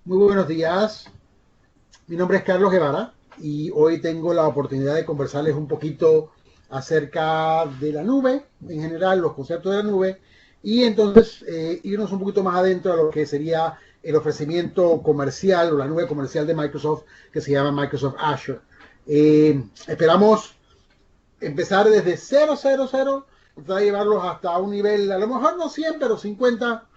Muy buenos días. Mi nombre es Carlos Guevara y hoy tengo la oportunidad de conversarles un poquito acerca de la nube, en general, los conceptos de la nube, y entonces irnos un poquito más adentro a lo que sería el ofrecimiento comercial o la nube comercial de Microsoft que se llama Microsoft Azure. Esperamos empezar desde 000 y tratar de llevarlos hasta un nivel, a lo mejor no 100, pero 50,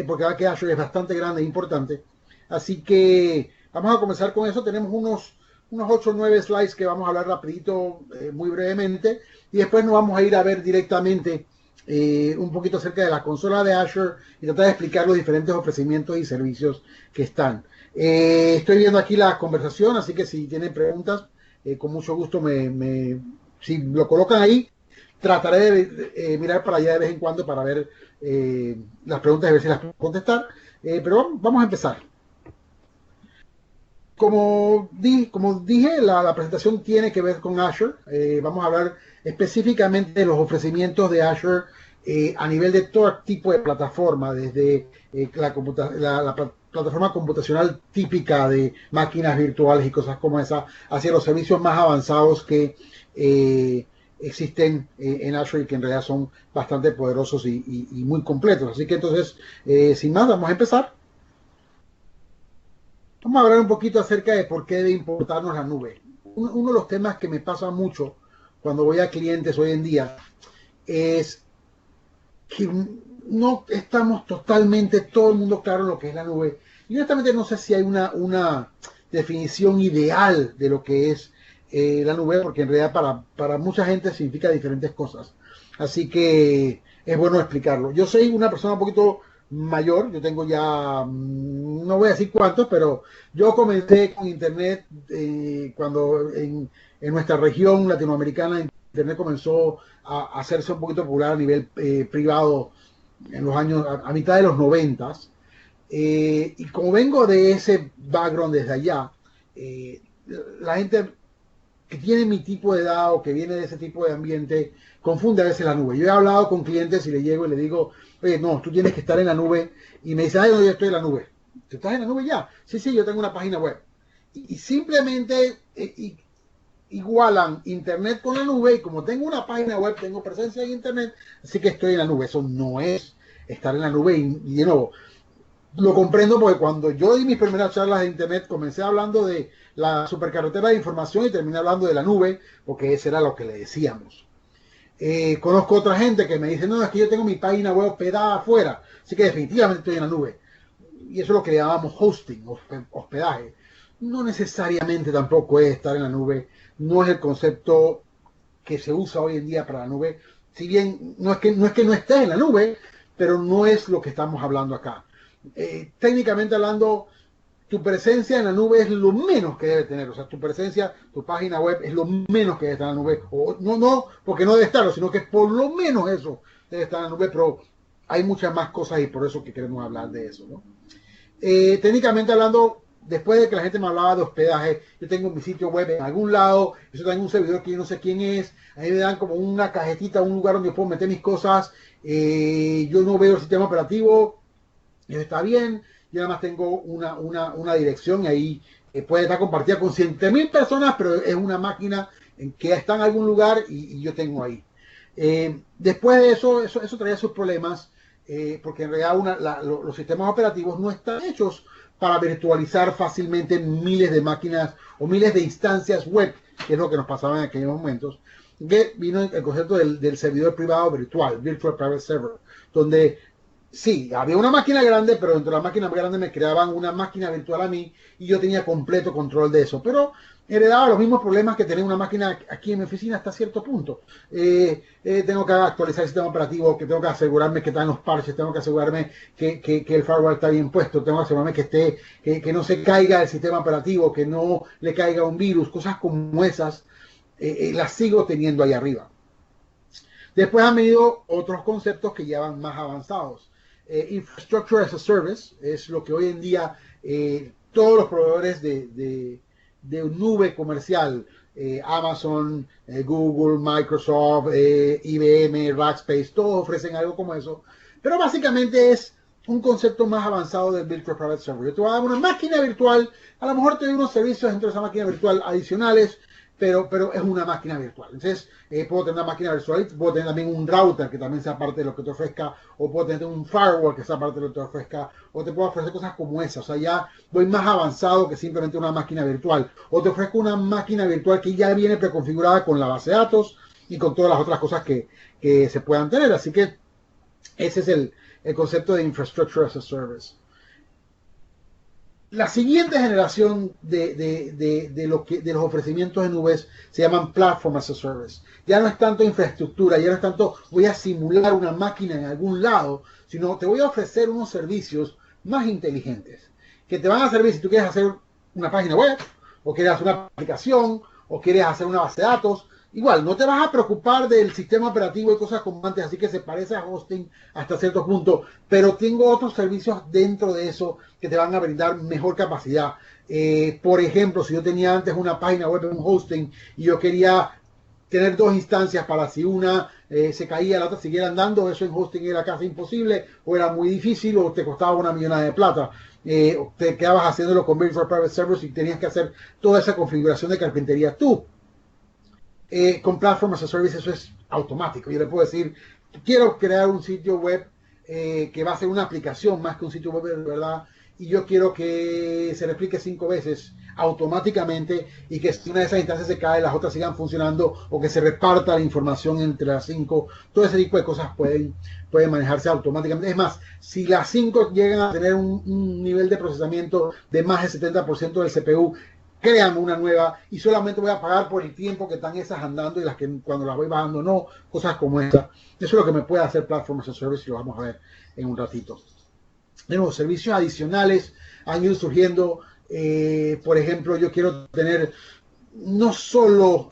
porque va que Azure es bastante grande e importante. Así que vamos a comenzar con eso. Tenemos unos 8 o 9 slides que vamos a hablar rapidito, muy brevemente, y después nos vamos a ir a ver directamente un poquito acerca de la consola de Azure y tratar de explicar los diferentes ofrecimientos y servicios que están. Estoy viendo aquí la conversación, así que si tienen preguntas, con mucho gusto si lo colocan ahí, trataré de mirar para allá de vez en cuando para ver las preguntas y ver si las puedo contestar. Pero vamos a empezar. Como dije, la presentación tiene que ver con Azure. Vamos a hablar específicamente de los ofrecimientos de Azure a nivel de todo tipo de plataforma, desde la plataforma computacional típica de máquinas virtuales y cosas como esa, hacia los servicios más avanzados que existen en Azure y que en realidad son bastante poderosos y muy completos. Así que entonces, sin más, vamos a empezar. Vamos a hablar un poquito acerca de por qué debe importarnos la nube. Uno de los temas que me pasa mucho cuando voy a clientes hoy en día es que no estamos totalmente, todo el mundo claro en lo que es la nube. Y honestamente no sé si hay una definición ideal de lo que es la nube, porque en realidad para mucha gente significa diferentes cosas. Así que es bueno explicarlo. Yo soy una persona un poquito mayor, yo tengo ya, no voy a decir cuántos, pero yo comencé con Internet cuando en nuestra región latinoamericana Internet comenzó a hacerse un poquito popular a nivel privado en los años, a mitad de los noventas. Y como vengo de ese background desde allá, eh, la gente que tiene mi tipo de edad o que viene de ese tipo de ambiente confunde a veces la nube. Yo he hablado con clientes y le llego y le digo, oye, no, tú tienes que estar en la nube. Y me dice, ay, no, yo estoy en la nube. ¿Tú estás en la nube ya? Sí, sí, yo tengo una página web. Y simplemente igualan Internet con la nube, y como tengo una página web, tengo presencia en Internet, así que estoy en la nube. Eso no es estar en la nube. Y de nuevo, lo comprendo porque cuando yo di mis primeras charlas de Internet, comencé hablando de la supercarretera de información y terminé hablando de la nube, porque eso era lo que le decíamos. Conozco otra gente que me dice, no, es que yo tengo mi página web hospedada afuera, así que definitivamente estoy en la nube. Y eso es lo que llamamos hosting, hospedaje. No necesariamente tampoco es estar en la nube, no es el concepto que se usa hoy en día para la nube. Si bien no es que no esté en la nube, pero no es lo que estamos hablando acá. Técnicamente hablando, tu presencia en la nube es lo menos que debe tener. O sea, tu presencia, tu página web es lo menos que debe estar en la nube. O, no, porque no debe estarlo, sino que por lo menos eso debe estar en la nube, pero hay muchas más cosas y por eso que queremos hablar de eso, ¿no? Técnicamente hablando, después de que la gente me hablaba de hospedaje, yo tengo mi sitio web en algún lado, eso tengo un servidor que yo no sé quién es, ahí me dan como una cajetita, un lugar donde yo puedo meter mis cosas, yo no veo el sistema operativo, eso está bien, yo nada más tengo una dirección y ahí puede estar compartida con 100.000 personas, pero es una máquina en que está en algún lugar y yo tengo ahí. Después de eso traía sus problemas, porque en realidad los sistemas operativos no están hechos para virtualizar fácilmente miles de máquinas o miles de instancias web, que es lo que nos pasaba en aquellos momentos. Que vino el concepto del servidor privado virtual, Virtual Private Server, donde sí, había una máquina grande, pero dentro de la máquina grande me creaban una máquina virtual a mí y yo tenía completo control de eso. Pero heredaba los mismos problemas que tener una máquina aquí en mi oficina hasta cierto punto. Tengo que actualizar el sistema operativo, que tengo que asegurarme que están los parches, tengo que asegurarme que el firewall está bien puesto, tengo que asegurarme que no se caiga el sistema operativo, que no le caiga un virus, cosas como esas, las sigo teniendo ahí arriba. Después han venido otros conceptos que ya van más avanzados. Infrastructure as a Service es lo que hoy en día todos los proveedores de nube comercial, Amazon, Google, Microsoft, IBM, Rackspace, todos ofrecen algo como eso. Pero básicamente es un concepto más avanzado del Virtual Private Server. Yo te voy a dar una máquina virtual, a lo mejor te doy unos servicios dentro de esa máquina virtual adicionales, pero es una máquina virtual. Entonces, puedo tener una máquina virtual, puedo tener también un router que también sea parte de lo que te ofrezca, o puedo tener un firewall que sea parte de lo que te ofrezca, o te puedo ofrecer cosas como esa. O sea, ya voy más avanzado que simplemente una máquina virtual. O te ofrezco una máquina virtual que ya viene preconfigurada con la base de datos y con todas las otras cosas que se puedan tener. Así que ese es el concepto de Infrastructure as a Service. La siguiente generación de los ofrecimientos en nubes se llaman Platform as a Service. Ya no es tanto infraestructura, ya no es tanto voy a simular una máquina en algún lado, sino te voy a ofrecer unos servicios más inteligentes que te van a servir si tú quieres hacer una página web, o quieres hacer una aplicación, o quieres hacer una base de datos. Igual, no te vas a preocupar del sistema operativo y cosas como antes, así que se parece a hosting hasta cierto punto, pero tengo otros servicios dentro de eso que te van a brindar mejor capacidad. Por ejemplo, si yo tenía antes una página web en un hosting y yo quería tener dos instancias para si una se caía, la otra siguiera andando, eso en hosting era casi imposible, o era muy difícil, o te costaba una millonada de plata. Te quedabas haciéndolo con Virtual Private Servers y tenías que hacer toda esa configuración de carpintería tú. Con Platform as a Service eso es automático. Yo le puedo decir, quiero crear un sitio web que va a ser una aplicación más que un sitio web de verdad, y yo quiero que se replique 5 veces automáticamente, y que si una de esas instancias se cae, las otras sigan funcionando, o que se reparta la información entre las 5. Todo ese tipo de cosas pueden manejarse automáticamente. Es más, si las 5 llegan a tener un nivel de procesamiento de más del 70% del CPU, créame una nueva y solamente voy a pagar por el tiempo que están esas andando, y las que cuando las voy bajando no, cosas como esa. Eso es lo que me puede hacer Platform as a Service, y lo vamos a ver en un ratito. De nuevo, servicios adicionales han ido surgiendo. Por ejemplo, yo quiero tener no solo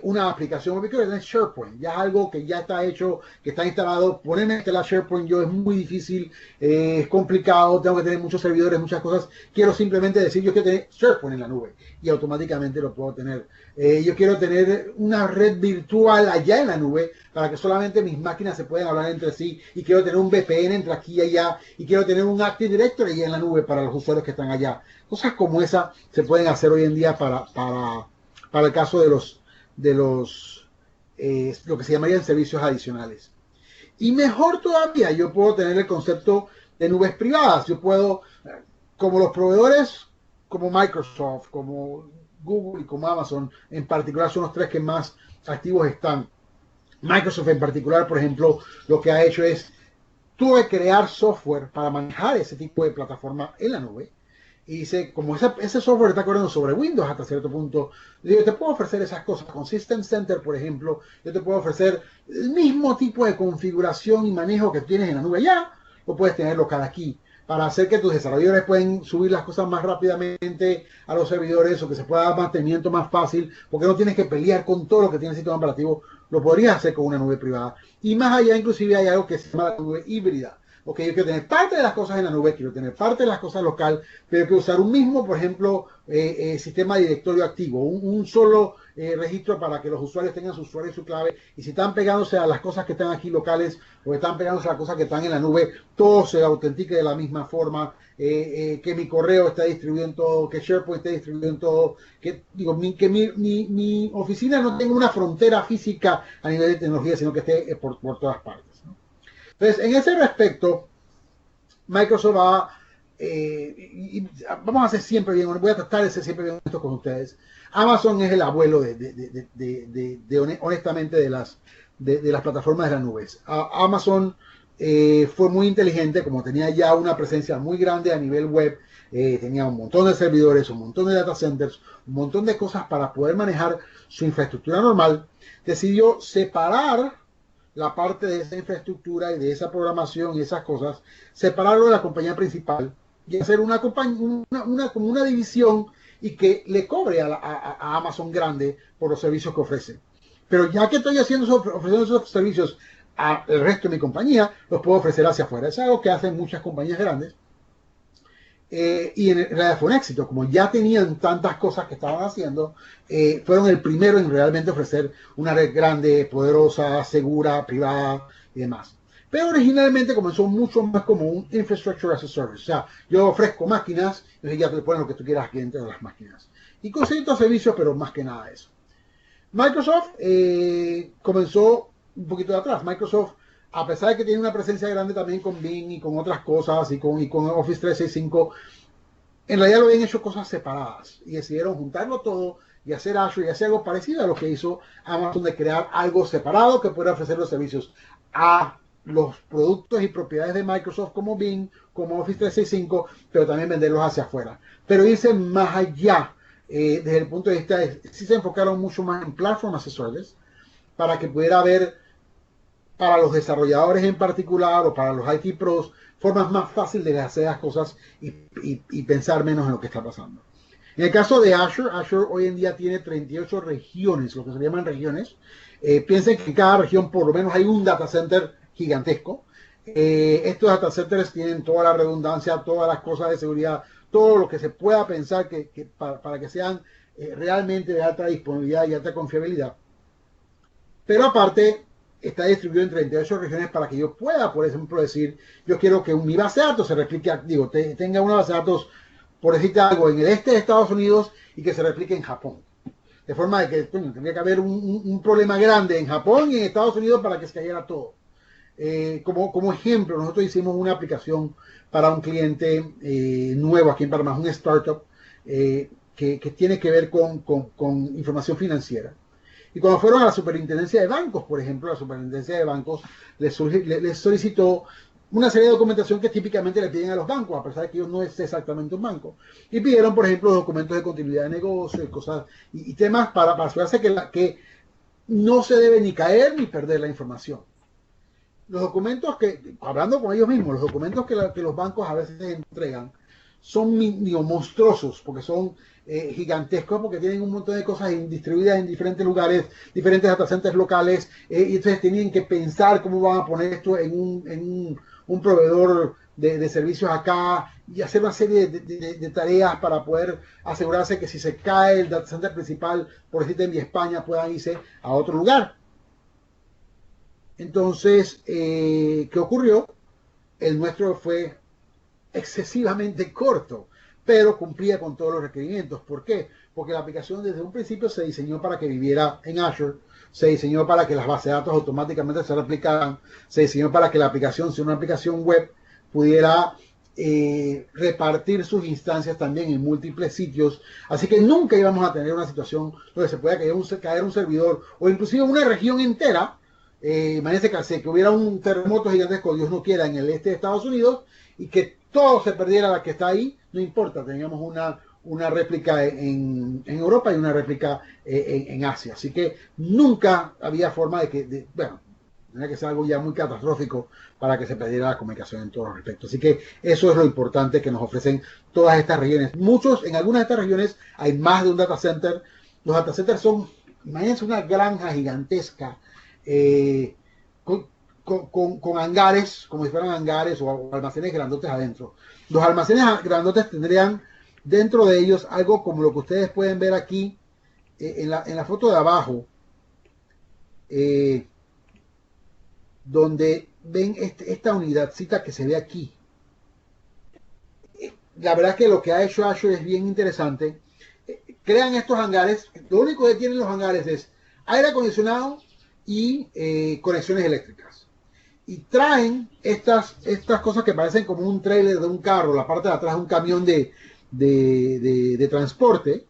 una aplicación, porque quiero tener SharePoint, ya es algo que ya está hecho, que está instalado. Ponerme a instalar SharePoint yo es muy difícil, es complicado, tengo que tener muchos servidores, muchas cosas. Quiero simplemente decir, yo quiero tener SharePoint en la nube, y automáticamente lo puedo tener. Yo quiero tener una red virtual allá en la nube, para que solamente mis máquinas se puedan hablar entre sí, y quiero tener un VPN entre aquí y allá, y quiero tener un Active Directory allá en la nube para los usuarios que están allá. Cosas como esa se pueden hacer hoy en día para el caso de lo que se llamarían servicios adicionales. Y mejor todavía, yo puedo tener el concepto de nubes privadas. Yo puedo, como los proveedores, como Microsoft, como Google y como Amazon, en particular son los tres que más activos están. Microsoft en particular, por ejemplo, lo que ha hecho es, tuve que crear software para manejar ese tipo de plataforma en la nube. Y dice, como ese software está corriendo sobre Windows hasta cierto punto, yo te puedo ofrecer esas cosas. Con System Center, por ejemplo, yo te puedo ofrecer el mismo tipo de configuración y manejo que tienes en la nube ya, lo puedes tener local aquí, para hacer que tus desarrolladores puedan subir las cosas más rápidamente a los servidores, o que se pueda dar mantenimiento más fácil, porque no tienes que pelear con todo lo que tiene el sistema operativo. Lo podrías hacer con una nube privada. Y más allá, inclusive, hay algo que se llama la nube híbrida. Ok, yo quiero tener parte de las cosas en la nube, quiero tener parte de las cosas local, pero quiero usar un mismo, por ejemplo, sistema de directorio activo, un solo registro para que los usuarios tengan su usuario y su clave, y si están pegándose a las cosas que están aquí locales, o están pegándose a las cosas que están en la nube, todo se autentique de la misma forma, que mi correo esté distribuido en todo, que SharePoint esté distribuido en todo, que mi oficina no tenga una frontera física a nivel de tecnología, sino que esté por todas partes, ¿no? Entonces, en ese respecto, Microsoft va, y vamos a hacer siempre bien, voy a tratar de ser siempre bien honesto con ustedes. Amazon es el abuelo honestamente de las plataformas de las nubes. Amazon fue muy inteligente, como tenía ya una presencia muy grande a nivel web, tenía un montón de servidores, un montón de data centers, un montón de cosas para poder manejar su infraestructura normal. Decidió separar la parte de esa infraestructura y de esa programación y esas cosas, separarlo de la compañía principal y hacer como una división, y que le cobre a Amazon grande por los servicios que ofrece. Pero ya que estoy ofreciendo esos servicios al resto de mi compañía, los puedo ofrecer hacia afuera. Es algo que hacen muchas compañías grandes. Y en realidad fue un éxito, como ya tenían tantas cosas que estaban haciendo, fueron el primero en realmente ofrecer una red grande, poderosa, segura, privada y demás. Pero originalmente comenzó mucho más como un infrastructure as a service. O sea, yo ofrezco máquinas, y ya te pones lo que tú quieras aquí dentro de las máquinas. Y con ciertos servicios, pero más que nada eso. Microsoft comenzó un poquito de atrás. Microsoft, a pesar de que tiene una presencia grande también con Bing y con otras cosas y con Office 365, en realidad lo habían hecho cosas separadas y decidieron juntarlo todo y hacer Azure y hacer algo parecido a lo que hizo Amazon de crear algo separado que pueda ofrecer los servicios a los productos y propiedades de Microsoft como Bing, como Office 365, pero también venderlos hacia afuera. Pero irse más allá desde el punto de vista de, sí se enfocaron mucho más en Platform as a Service para que pudiera haber para los desarrolladores en particular o para los IT pros formas más fáciles de hacer las cosas y pensar menos en lo que está pasando. En el caso de Azure, Azure hoy en día tiene 38 regiones, lo que se llaman regiones. Piensen que en cada región por lo menos hay un data center gigantesco. Estos data centers tienen toda la redundancia, todas las cosas de seguridad, todo lo que se pueda pensar para que sean realmente de alta disponibilidad y alta confiabilidad. Pero aparte, está distribuido en 38 regiones para que yo pueda, por ejemplo, decir, yo quiero que mi base de datos se replique, tenga una base de datos, por decirte algo, en el este de Estados Unidos y que se replique en Japón. De forma de que tendría que haber un problema grande en Japón y en Estados Unidos para que se cayera todo. Como ejemplo, nosotros hicimos una aplicación para un cliente nuevo aquí en Panamá, un startup que tiene que ver con información financiera. Y cuando fueron a la superintendencia de bancos, por ejemplo, la superintendencia de bancos les solicitó una serie de documentación que típicamente le piden a los bancos, a pesar de que ellos no es exactamente un banco. Y pidieron, por ejemplo, documentos de continuidad de negocio y cosas y temas para asegurarse que no se debe ni caer ni perder la información. Los documentos hablando con ellos mismos, los documentos que los bancos a veces entregan son monstruosos, porque son gigantescos, porque tienen un montón de cosas distribuidas en diferentes lugares, diferentes data centers locales, y entonces tienen que pensar cómo van a poner esto en un proveedor de servicios acá, y hacer una serie de tareas para poder asegurarse que si se cae el data center principal, por decirte en España, puedan irse a otro lugar. Entonces, ¿qué ocurrió? El nuestro fue excesivamente corto, pero cumplía con todos los requerimientos. ¿Por qué? Porque la aplicación desde un principio se diseñó para que viviera en Azure, se diseñó para que las bases de datos automáticamente se replicaran, se diseñó para que la aplicación, si una aplicación web, pudiera repartir sus instancias también en múltiples sitios. Así que nunca íbamos a tener una situación donde se pueda caer un servidor o inclusive una región entera. Imagínense que hubiera un terremoto gigantesco, Dios no quiera, en el este de Estados Unidos y que todo se perdiera la que está ahí, no importa, teníamos una réplica en Europa y una réplica en Asia. Así que nunca había forma bueno, tenía que ser algo ya muy catastrófico para que se perdiera la comunicación en todos los respectos. Así que eso es lo importante que nos ofrecen todas estas regiones. En algunas de estas regiones hay más de un data center. Los data centers son, imagínense una granja gigantesca, con hangares, como si fueran hangares o almacenes grandotes adentro. Los almacenes grandotes tendrían dentro de ellos algo como lo que ustedes pueden ver aquí en la foto de abajo, donde ven esta unidadcita que se ve aquí. La verdad es que lo que ha hecho Azure es bien interesante. Crean estos hangares, lo único que tienen los hangares es aire acondicionado y conexiones eléctricas. Y traen estas cosas que parecen como un trailer de un carro, la parte de atrás de un camión de transporte,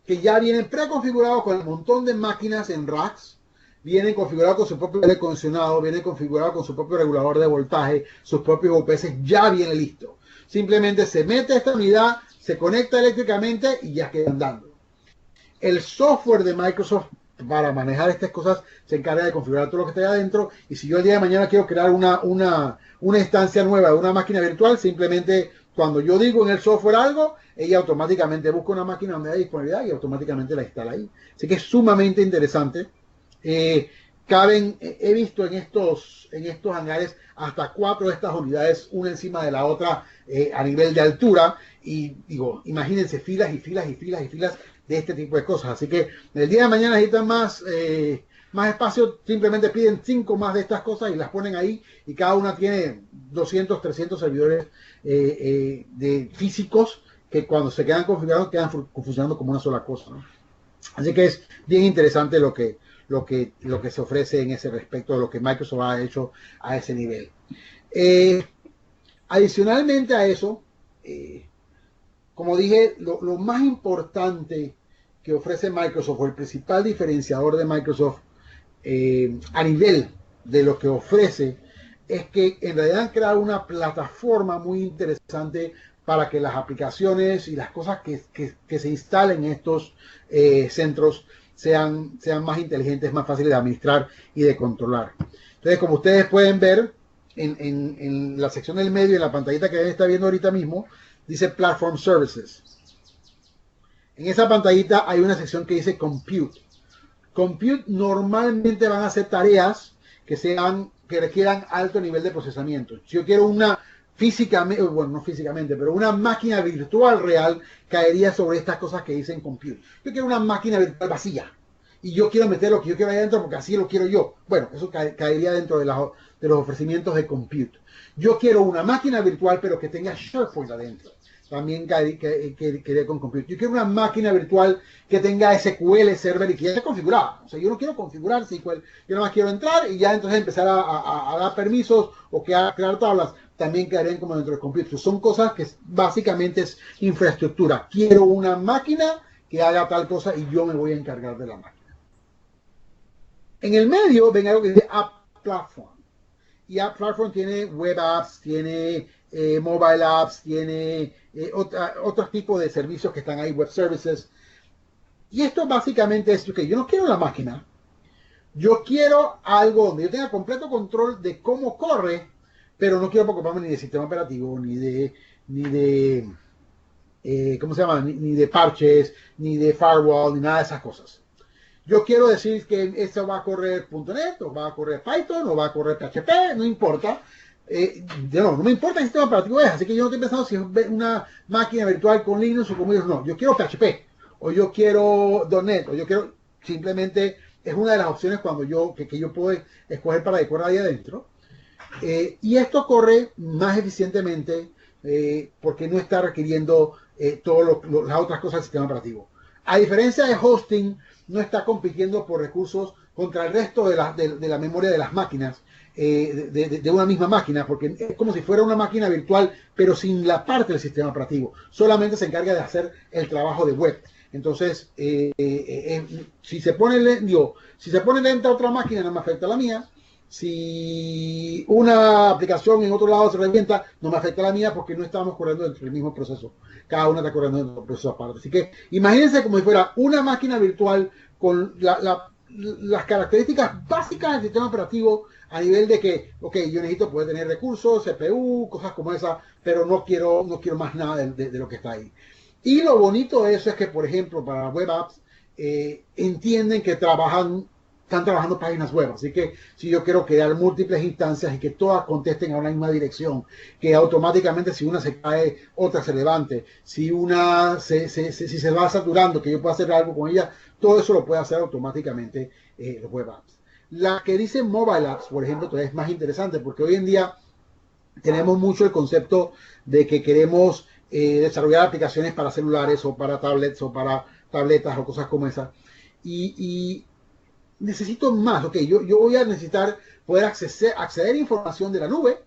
que ya vienen preconfigurados con un montón de máquinas en racks, vienen configurados con su propio aire acondicionado, vienen configurados con su propio regulador de voltaje, sus propios UPS, ya viene listo. Simplemente se mete a esta unidad, se conecta eléctricamente y ya queda andando. El software de Microsoft para manejar estas cosas se encarga de configurar todo lo que está ahí adentro, y si yo el día de mañana quiero crear una instancia nueva de una máquina virtual, simplemente cuando yo digo en el software algo, ella automáticamente busca una máquina donde hay disponibilidad y automáticamente la instala ahí. Así que es sumamente interesante. He visto en estos hangares hasta 4 de estas unidades, una encima de la otra, a nivel de altura, y digo, imagínense filas y filas y filas y filas de este tipo de cosas. Así que el día de mañana necesitan más espacio, simplemente piden 5 más de estas cosas y las ponen ahí y cada una tiene 200, 300 servidores de físicos que cuando se quedan configurados quedan funcionando como una sola cosa, ¿no? Así que es bien interesante lo que se ofrece en ese respecto, de lo que Microsoft ha hecho a ese nivel. Adicionalmente a eso, como dije, lo más importante que ofrece Microsoft, o el principal diferenciador de Microsoft a nivel de lo que ofrece, es que en realidad han creado una plataforma muy interesante para que las aplicaciones y las cosas que se instalen en estos centros sean más inteligentes, más fáciles de administrar y de controlar. Entonces, como ustedes pueden ver en la sección del medio, en la pantallita que está viendo ahorita mismo, dice Platform Services. En esa pantallita hay una sección que dice Compute. Compute normalmente van a ser tareas que requieran alto nivel de procesamiento. Si yo quiero una físicamente, bueno, no físicamente, pero una máquina virtual real caería sobre estas cosas que dicen compute. Yo quiero una máquina virtual vacía y yo quiero meter lo que yo quiero ahí adentro porque así lo quiero yo. Bueno, eso caería dentro de los ofrecimientos de compute. Yo quiero una máquina virtual pero que tenga SharePoint adentro. También quería con compute. Yo quiero una máquina virtual que tenga SQL Server y que ya esté configurada. O sea, yo no quiero configurar SQL. Yo nada más quiero entrar y ya entonces empezar a dar permisos o crear tablas. También quedarían como dentro del compute. Son cosas que básicamente es infraestructura. Quiero una máquina que haga tal cosa y yo me voy a encargar de la máquina. En el medio ven algo que dice App Platform. Y App Platform tiene web apps, tiene mobile apps, tiene otros tipos de servicios que están ahí, web services. Y esto básicamente es que yo no quiero la máquina. Yo quiero algo donde yo tenga completo control de cómo corre, pero no quiero preocuparme ni de sistema operativo, ni de ¿cómo se llama? Ni de parches, ni de firewall, ni nada de esas cosas. Yo quiero decir que esto va a correr .NET, o va a correr Python, o va a correr PHP, no importa. No me importa el sistema operativo es, así que yo no estoy pensando si es una máquina virtual con Linux o con Windows, no. Yo quiero PHP, o yo quiero .NET, o yo quiero simplemente, es una de las opciones cuando que yo puedo escoger para decorar ahí adentro. Y esto corre más eficientemente porque no está requiriendo todas las otras cosas del sistema operativo. A diferencia de hosting, no está compitiendo por recursos contra el resto de la memoria de las máquinas, de una misma máquina, porque es como si fuera una máquina virtual, pero sin la parte del sistema operativo. Solamente se encarga de hacer el trabajo de web. Entonces, si se pone lenta otra máquina, no me afecta a la mía. Si una aplicación en otro lado se revienta, no me afecta a la mía porque no estamos corriendo dentro del mismo proceso. Cada una está corriendo dentro del proceso aparte. Así que imagínense como si fuera una máquina virtual con las características básicas del sistema operativo a nivel de que, ok, yo necesito poder tener recursos, CPU, cosas como esa, pero no quiero más nada de lo que está ahí. Y lo bonito de eso es que, por ejemplo, para web apps, entienden que están trabajando páginas web, así que si yo quiero crear múltiples instancias y que todas contesten a una misma dirección, que automáticamente si una se cae, otra se levante, si una si se va saturando, que yo pueda hacer algo con ella, todo eso lo puede hacer automáticamente los web apps. La que dice mobile apps, por ejemplo, todavía es más interesante porque hoy en día tenemos mucho el concepto de que queremos desarrollar aplicaciones para celulares o para tablets o para tabletas o cosas como esas. Y necesito más, ok, yo voy a necesitar poder acceder a información de la nube,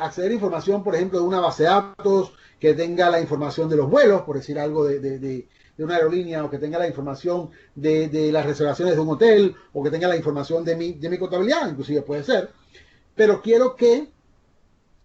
acceder a información, por ejemplo, de una base de datos que tenga la información de los vuelos, por decir algo de una aerolínea, o que tenga la información de las reservaciones de un hotel, o que tenga la información de mi contabilidad, inclusive puede ser, pero quiero que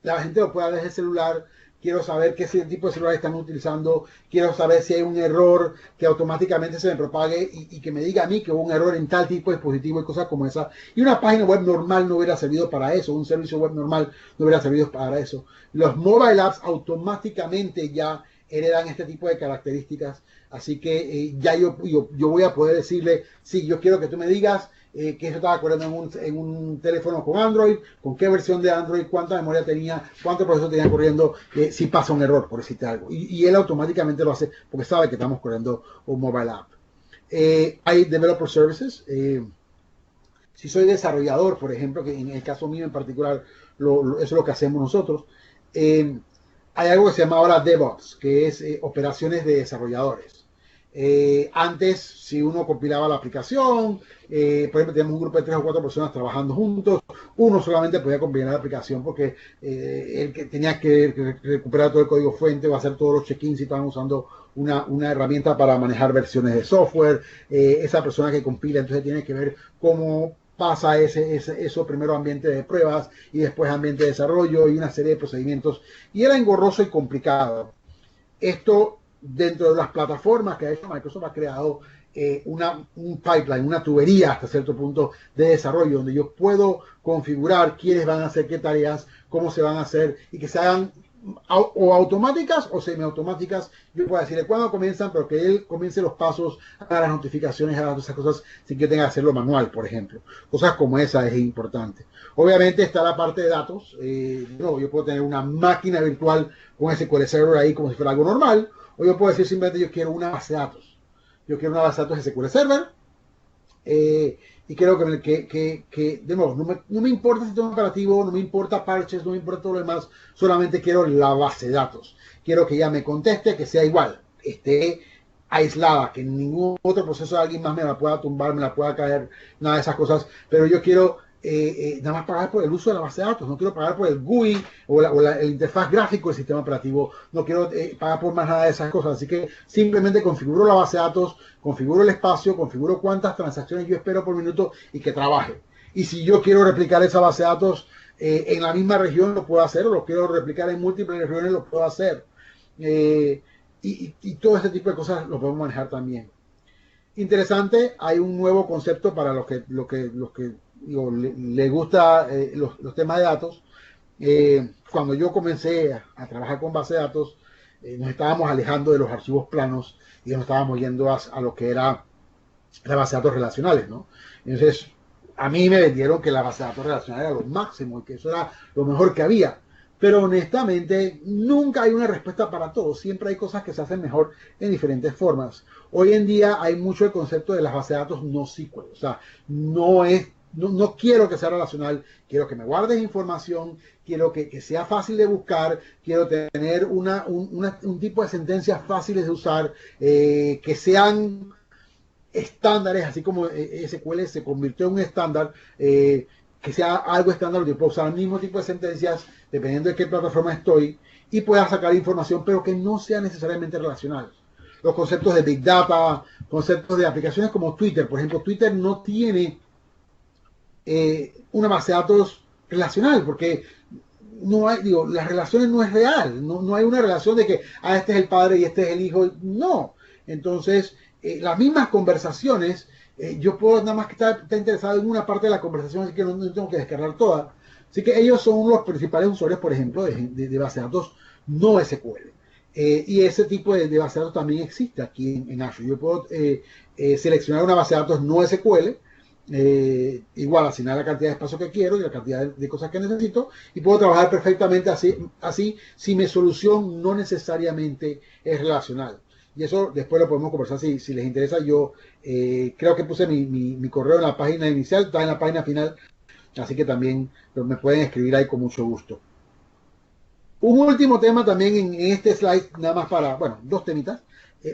la gente lo pueda ver desde el celular. Quiero saber qué tipo de celular están utilizando. Quiero saber si hay un error que automáticamente se me propague y que me diga a mí que hubo un error en tal tipo de dispositivo y cosas como esa. Y una página web normal no hubiera servido para eso. Un servicio web normal no hubiera servido para eso. Los mobile apps automáticamente ya heredan este tipo de características. Así que ya yo voy a poder decirle, sí, yo quiero que tú me digas que eso estaba corriendo en un teléfono con Android, con qué versión de Android, cuánta memoria tenía, cuánto proceso tenía corriendo, si pasa un error, por decirte algo. Y él automáticamente lo hace porque sabe que estamos corriendo un mobile app. Hay developer services. Si soy desarrollador, por ejemplo, que en el caso mío en particular, eso es lo que hacemos nosotros, hay algo que se llama ahora DevOps, que es operaciones de desarrolladores. Antes, si uno compilaba la aplicación, por ejemplo, teníamos un grupo de 3 o 4 personas trabajando juntos, uno solamente podía compilar la aplicación porque él que tenía que recuperar todo el código fuente o hacer todos los check-ins si estaban usando una herramienta para manejar versiones de software. Esa persona que compila entonces tiene que ver cómo pasa eso primero ambiente de pruebas y después ambiente de desarrollo y una serie de procedimientos. Y era engorroso y complicado. Esto dentro de las plataformas que ha hecho Microsoft ha creado un pipeline, una tubería hasta cierto punto de desarrollo, donde yo puedo configurar quiénes van a hacer qué tareas, cómo se van a hacer y que se hagan o automáticas o semiautomáticas. Yo puedo decirle cuándo comienzan, pero que él comience los pasos, a las notificaciones, a todas esas cosas, sin que yo tenga que hacerlo manual, por ejemplo. Cosas como esa es importante. Obviamente está la parte de datos. Yo puedo tener una máquina virtual con SQL Server ahí como si fuera algo normal, o yo puedo decir simplemente yo quiero una base de datos. Yo quiero una base de datos de SQL Server. Y creo que de nuevo, no me importa el sistema operativo, no me importa parches, no me importa todo lo demás, solamente quiero la base de datos. Quiero que ya me conteste, que sea igual, esté aislada, que ningún otro proceso de alguien más me la pueda tumbar, me la pueda caer, nada de esas cosas, pero yo quiero nada más pagar por el uso de la base de datos, no quiero pagar por el GUI el interfaz gráfico del sistema operativo, no quiero pagar por más nada de esas cosas, así que simplemente configuro la base de datos, configuro el espacio, configuro cuántas transacciones yo espero por minuto y que trabaje. Y si yo quiero replicar esa base de datos en la misma región, lo puedo hacer, o lo quiero replicar en múltiples regiones, lo puedo hacer. Y todo este tipo de cosas lo podemos manejar también. Interesante, hay un nuevo concepto para los que digo, le gusta los temas de datos. Cuando yo comencé a trabajar con base de datos, nos estábamos alejando de los archivos planos y nos estábamos yendo a lo que era la base de datos relacionales, ¿no? Entonces, a mí me vendieron que la base de datos relacional era lo máximo y que eso era lo mejor que había. Pero honestamente, nunca hay una respuesta para todo. Siempre hay cosas que se hacen mejor en diferentes formas. Hoy en día hay mucho el concepto de las bases de datos no SQL. O sea, no quiero que sea relacional, quiero que me guardes información, quiero que sea fácil de buscar, quiero tener un tipo de sentencias fáciles de usar, que sean estándares, así como SQL se convirtió en un estándar, que sea algo estándar, yo puedo usar el mismo tipo de sentencias dependiendo de qué plataforma estoy y pueda sacar información, pero que no sea necesariamente relacional. Los conceptos de Big Data, conceptos de aplicaciones como Twitter, por ejemplo, Twitter no tiene una base de datos relacional, porque no hay, digo, las relaciones no es real, no hay una relación de que este es el padre y este es el hijo, no. Entonces, las mismas conversaciones, yo puedo nada más que estar interesado en una parte de la conversación, así que no tengo que descargar toda. Así que ellos son los principales usuarios, por ejemplo, de base de datos no SQL. Y ese tipo de base de datos también existe aquí en Azure. Yo puedo seleccionar una base de datos no SQL, igual asignar la cantidad de espacio que quiero y la cantidad de cosas que necesito y puedo trabajar perfectamente así si mi solución no necesariamente es relacional. Y eso después lo podemos conversar si les interesa. Yo creo que puse mi correo en la página inicial, está en la página final, así que también me pueden escribir ahí con mucho gusto. Un último tema también en este slide, nada más para, bueno, 2 temitas.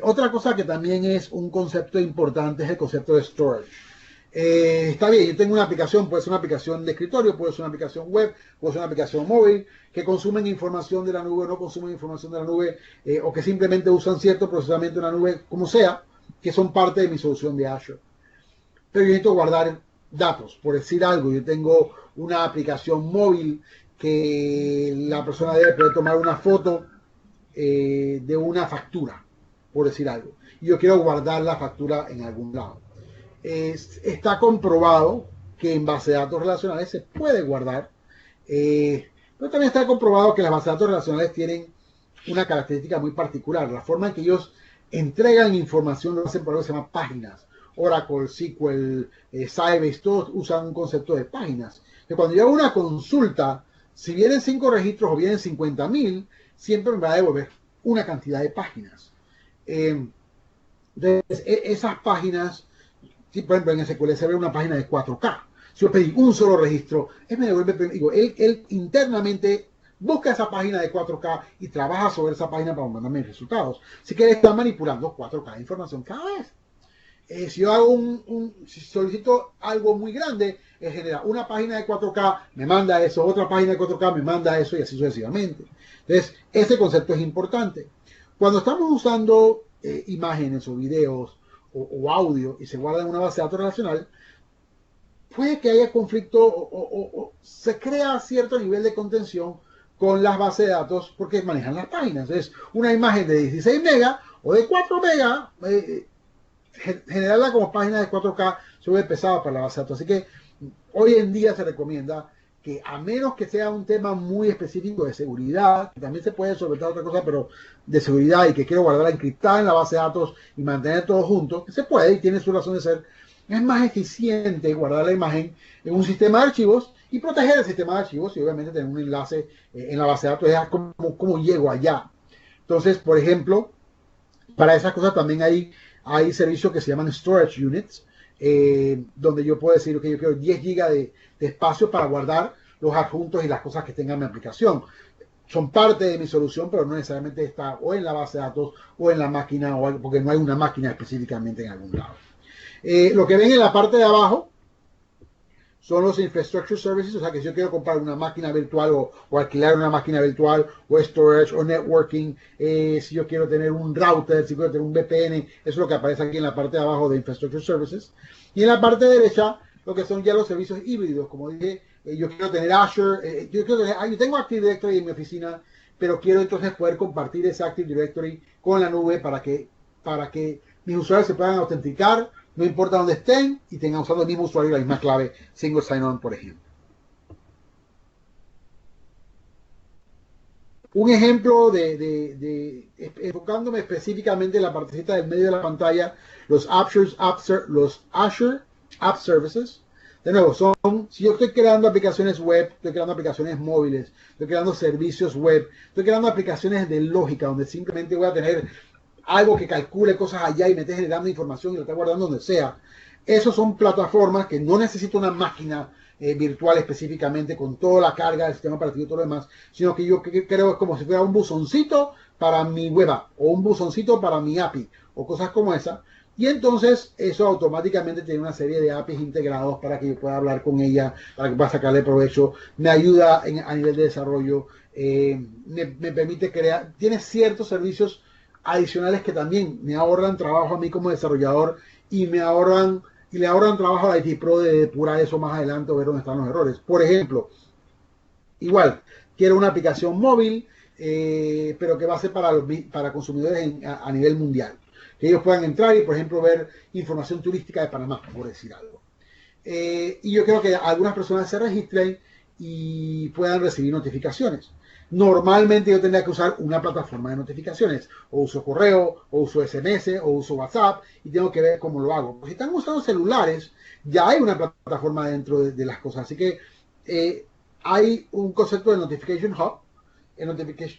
Otra cosa que también es un concepto importante es el concepto de storage. Está bien, yo tengo una aplicación, puede ser una aplicación de escritorio, puede ser una aplicación web, puede ser una aplicación móvil, que consumen información de la nube o no consumen información de la nube, o que simplemente usan cierto procesamiento en la nube, como sea, que son parte de mi solución de Azure. Pero yo necesito guardar datos, por decir algo, yo tengo una aplicación móvil que la persona debe poder tomar una foto de una factura, por decir algo, y yo quiero guardar la factura en algún lado. Está comprobado que en base de datos relacionales se puede guardar, pero también está comprobado que las bases de datos relacionales tienen una característica muy particular. La forma en que ellos entregan información lo hacen por algo que se llama páginas. Oracle, SQL, Sybase, todos usan un concepto de páginas. Que cuando yo hago una consulta, si vienen 5 registros o vienen 50.000, siempre me va a devolver una cantidad de páginas. Entonces, esas páginas, por ejemplo, en SQL se ve una página de 4K. Si yo pedí un solo registro, él me devuelve, digo, él internamente busca esa página de 4K y trabaja sobre esa página para mandarme mis resultados. Así que él está manipulando 4K de información cada vez. Si yo hago si solicito algo muy grande, él genera una página de 4K, me manda eso, otra página de 4K, me manda eso y así sucesivamente. Entonces, ese concepto es importante. Cuando estamos usando imágenes o videos o audio y se guarda en una base de datos relacional, puede que haya conflicto o se crea cierto nivel de contención con las bases de datos porque manejan las páginas. Entonces, una imagen de 16 megas o de 4 megas, generarla como página de 4K se vuelve pesada para la base de datos. Así que hoy en día se recomienda que, a menos que sea un tema muy específico de seguridad, que también se puede solventar otra cosa, pero de seguridad y que quiero guardarla encriptada en la base de datos y mantener todo junto, que se puede y tiene su razón de ser, es más eficiente guardar la imagen en un sistema de archivos y proteger el sistema de archivos y obviamente tener un enlace en la base de datos, es cómo llego allá. Entonces, por ejemplo, para esas cosas también hay servicios que se llaman storage units, donde yo puedo decir que yo quiero 10 GB de espacio para guardar los adjuntos y las cosas que tenga mi aplicación. Son parte de mi solución, pero no necesariamente está o en la base de datos o en la máquina, porque no hay una máquina específicamente en algún lado. Lo que ven en la parte de abajo son los infrastructure services, o sea que si yo quiero comprar una máquina virtual o alquilar una máquina virtual o storage o networking, si yo quiero tener un router, si quiero tener un VPN, eso es lo que aparece aquí en la parte de abajo de infrastructure services. Y en la parte derecha, lo que son ya los servicios híbridos, como dije, yo quiero tener Azure, yo tengo Active Directory en mi oficina, pero quiero entonces poder compartir ese Active Directory con la nube para que mis usuarios se puedan autenticar, no importa dónde estén, y tengan usando el mismo usuario y la misma clave, single sign-on, por ejemplo. Un ejemplo enfocándome específicamente en la partecita del medio de la pantalla, los Azure App Services. De nuevo, si yo estoy creando aplicaciones web, estoy creando aplicaciones móviles, estoy creando servicios web, estoy creando aplicaciones de lógica, donde simplemente voy a tener algo que calcule cosas allá y me esté generando información y lo esté guardando donde sea. Esas son plataformas que no necesito una máquina virtual específicamente con toda la carga del sistema operativo y todo lo demás, sino que yo creo es como si fuera un buzoncito para mi web app o un buzoncito para mi API o cosas como esa. Y entonces eso automáticamente tiene una serie de APIs integrados para que yo pueda hablar con ella, para que pueda sacarle provecho. Me ayuda a nivel de desarrollo, me permite crear, tiene ciertos servicios adicionales que también me ahorran trabajo a mí como desarrollador y le ahorran trabajo a la IT Pro de depurar eso más adelante o ver dónde están los errores. Por ejemplo, igual, quiero una aplicación móvil, pero que va a ser para consumidores a nivel mundial. Que ellos puedan entrar y, por ejemplo, ver información turística de Panamá, por decir algo. Y yo creo que algunas personas se registren y puedan recibir notificaciones. Normalmente yo tendría que usar una plataforma de notificaciones, o uso correo, o uso SMS, o uso WhatsApp, y tengo que ver cómo lo hago. Pues si están usando celulares, ya hay una plataforma dentro de las cosas. Así que hay un concepto de Notification Hub. El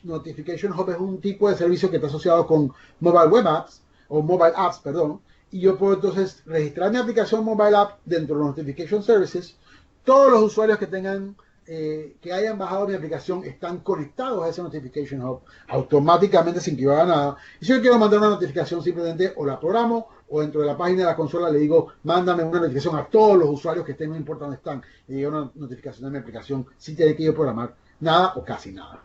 Notification Hub es un tipo de servicio que está asociado con Mobile Web Apps, o Mobile Apps, perdón, y yo puedo entonces registrar mi aplicación Mobile App dentro de los Notification Services. Todos los usuarios que tengan que hayan bajado mi aplicación están conectados a ese Notification Hub automáticamente sin que yo haga nada. Y si yo quiero mandar una notificación, simplemente o la programo o dentro de la página de la consola le digo, mándame una notificación a todos los usuarios que estén, no importa dónde están, y llega una notificación de mi aplicación sin tener que yo programar nada o casi nada.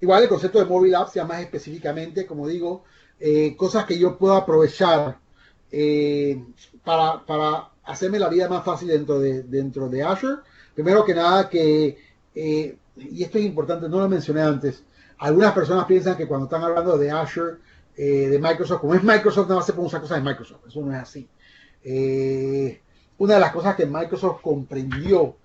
Igual el concepto de Mobile Apps ya más específicamente, como digo, cosas que yo puedo aprovechar para hacerme la vida más fácil dentro de Azure. Primero que nada y esto es importante, no lo mencioné antes, algunas personas piensan que cuando están hablando de Azure, de Microsoft, como es Microsoft, nada más se pueden usar cosas de Microsoft. Eso no es así. Una de las cosas que Microsoft comprendió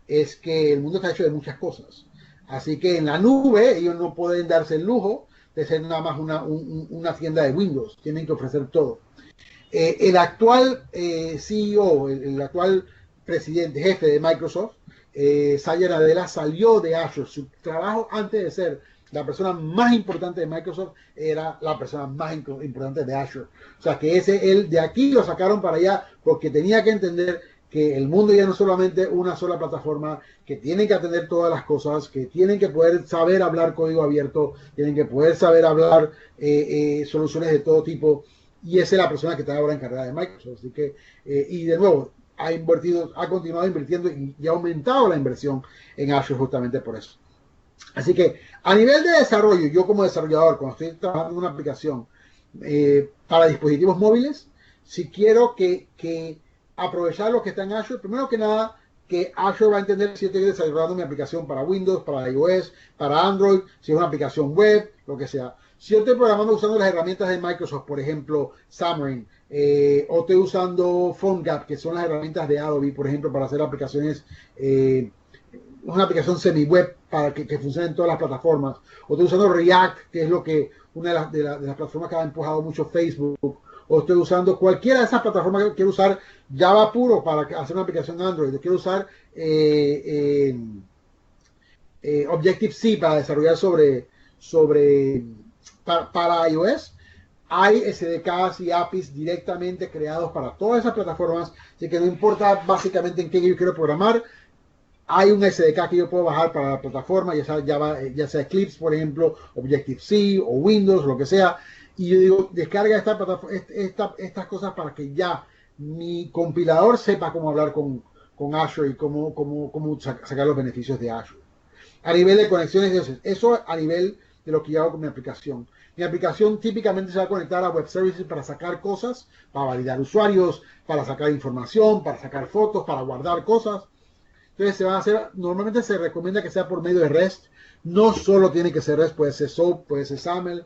es que el mundo está hecho de muchas cosas. Así que en la nube ellos no pueden darse el lujo de ser nada más una tienda de Windows. Tienen que ofrecer todo. El actual CEO, el actual presidente, jefe de Microsoft, Satya Nadella salió de Azure. Su trabajo antes de ser la persona más importante de Microsoft era la persona más importante de Azure. O sea que él de aquí lo sacaron para allá porque tenía que entender que el mundo ya no es solamente una sola plataforma, que tienen que atender todas las cosas, que tienen que poder saber hablar código abierto, tienen que poder saber hablar soluciones de todo tipo, y esa es la persona que está ahora encargada de Microsoft. Así que, y de nuevo, ha continuado invirtiendo y ha aumentado la inversión en Azure justamente por eso. Así que a nivel de desarrollo, yo como desarrollador, cuando estoy trabajando en una aplicación para dispositivos móviles, si quiero que aprovechar lo que está en Azure, primero que nada, que Azure va a entender si estoy desarrollando mi aplicación para Windows, para iOS, para Android, si es una aplicación web, lo que sea. Si yo estoy programando usando las herramientas de Microsoft, por ejemplo, Xamarin, o estoy usando PhoneGap, que son las herramientas de Adobe, por ejemplo, para hacer aplicaciones, una aplicación semi-web para que funcione en todas las plataformas, o estoy usando React, que es lo que una de las plataformas que ha empujado mucho Facebook, o estoy usando cualquiera de esas plataformas que quiero usar Java puro para hacer una aplicación Android, quiero usar Objective-C para desarrollar para iOS. Hay SDKs y APIs directamente creados para todas esas plataformas, así que no importa básicamente en qué yo quiero programar, hay un SDK que yo puedo bajar para la plataforma, ya sea Eclipse, por ejemplo, Objective-C o Windows, lo que sea, y yo digo, descarga estas cosas para que ya mi compilador sepa cómo hablar con Azure y cómo sacar los beneficios de Azure. A nivel de conexiones, eso a nivel de lo que yo hago con mi aplicación. Mi aplicación típicamente se va a conectar a web services para sacar cosas, para validar usuarios, para sacar información, para sacar fotos, para guardar cosas. Entonces se va a hacer, normalmente se recomienda que sea por medio de REST. No solo tiene que ser REST, puede ser SOAP, puede ser SAML,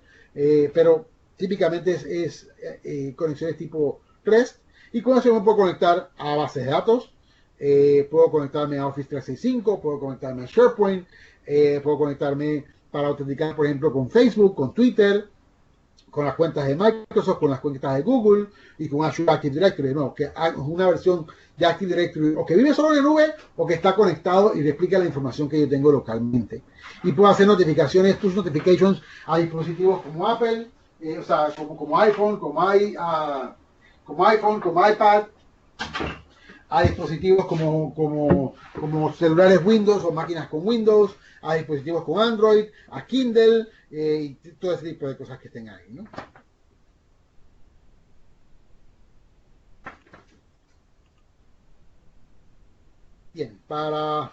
pero típicamente es conexiones tipo REST. Y con eso me puedo conectar a bases de datos. Puedo conectarme a Office 365, puedo conectarme a SharePoint, puedo conectarme para autenticar, por ejemplo, con Facebook, con Twitter, con las cuentas de Microsoft, con las cuentas de Google y con Azure Active Directory, no, que es una versión de Active Directory o que vive solo en la nube o que está conectado y le explica la información que yo tengo localmente. Y puedo hacer notificaciones, push notifications a dispositivos como Apple, o sea, como iPhone, como iPhone, como iPad, a dispositivos como celulares Windows o máquinas con Windows, a dispositivos con Android, a Kindle, y todo ese tipo de cosas que estén ahí, ¿no? Bien, vamos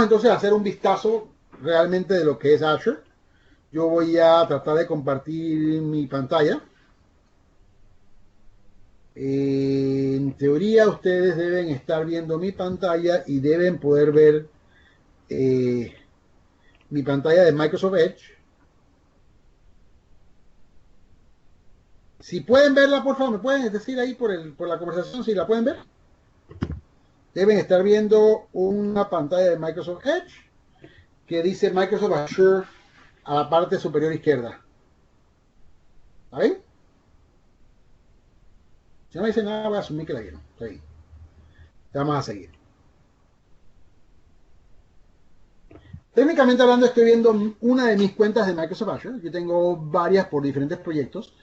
entonces a hacer un vistazo realmente de lo que es Azure. Yo voy a tratar de compartir mi pantalla. En teoría ustedes deben estar viendo mi pantalla y deben poder ver mi pantalla de Microsoft Edge. Si pueden verla, por favor, me pueden decir ahí por la conversación si la pueden ver. Deben estar viendo una pantalla de Microsoft Edge que dice Microsoft Azure a la parte superior izquierda. ¿Está bien? Si no me dice nada, voy a asumir que la vieron. Está bien. Vamos a seguir. Técnicamente hablando, estoy viendo una de mis cuentas de Microsoft Azure. Yo tengo varias por diferentes proyectos.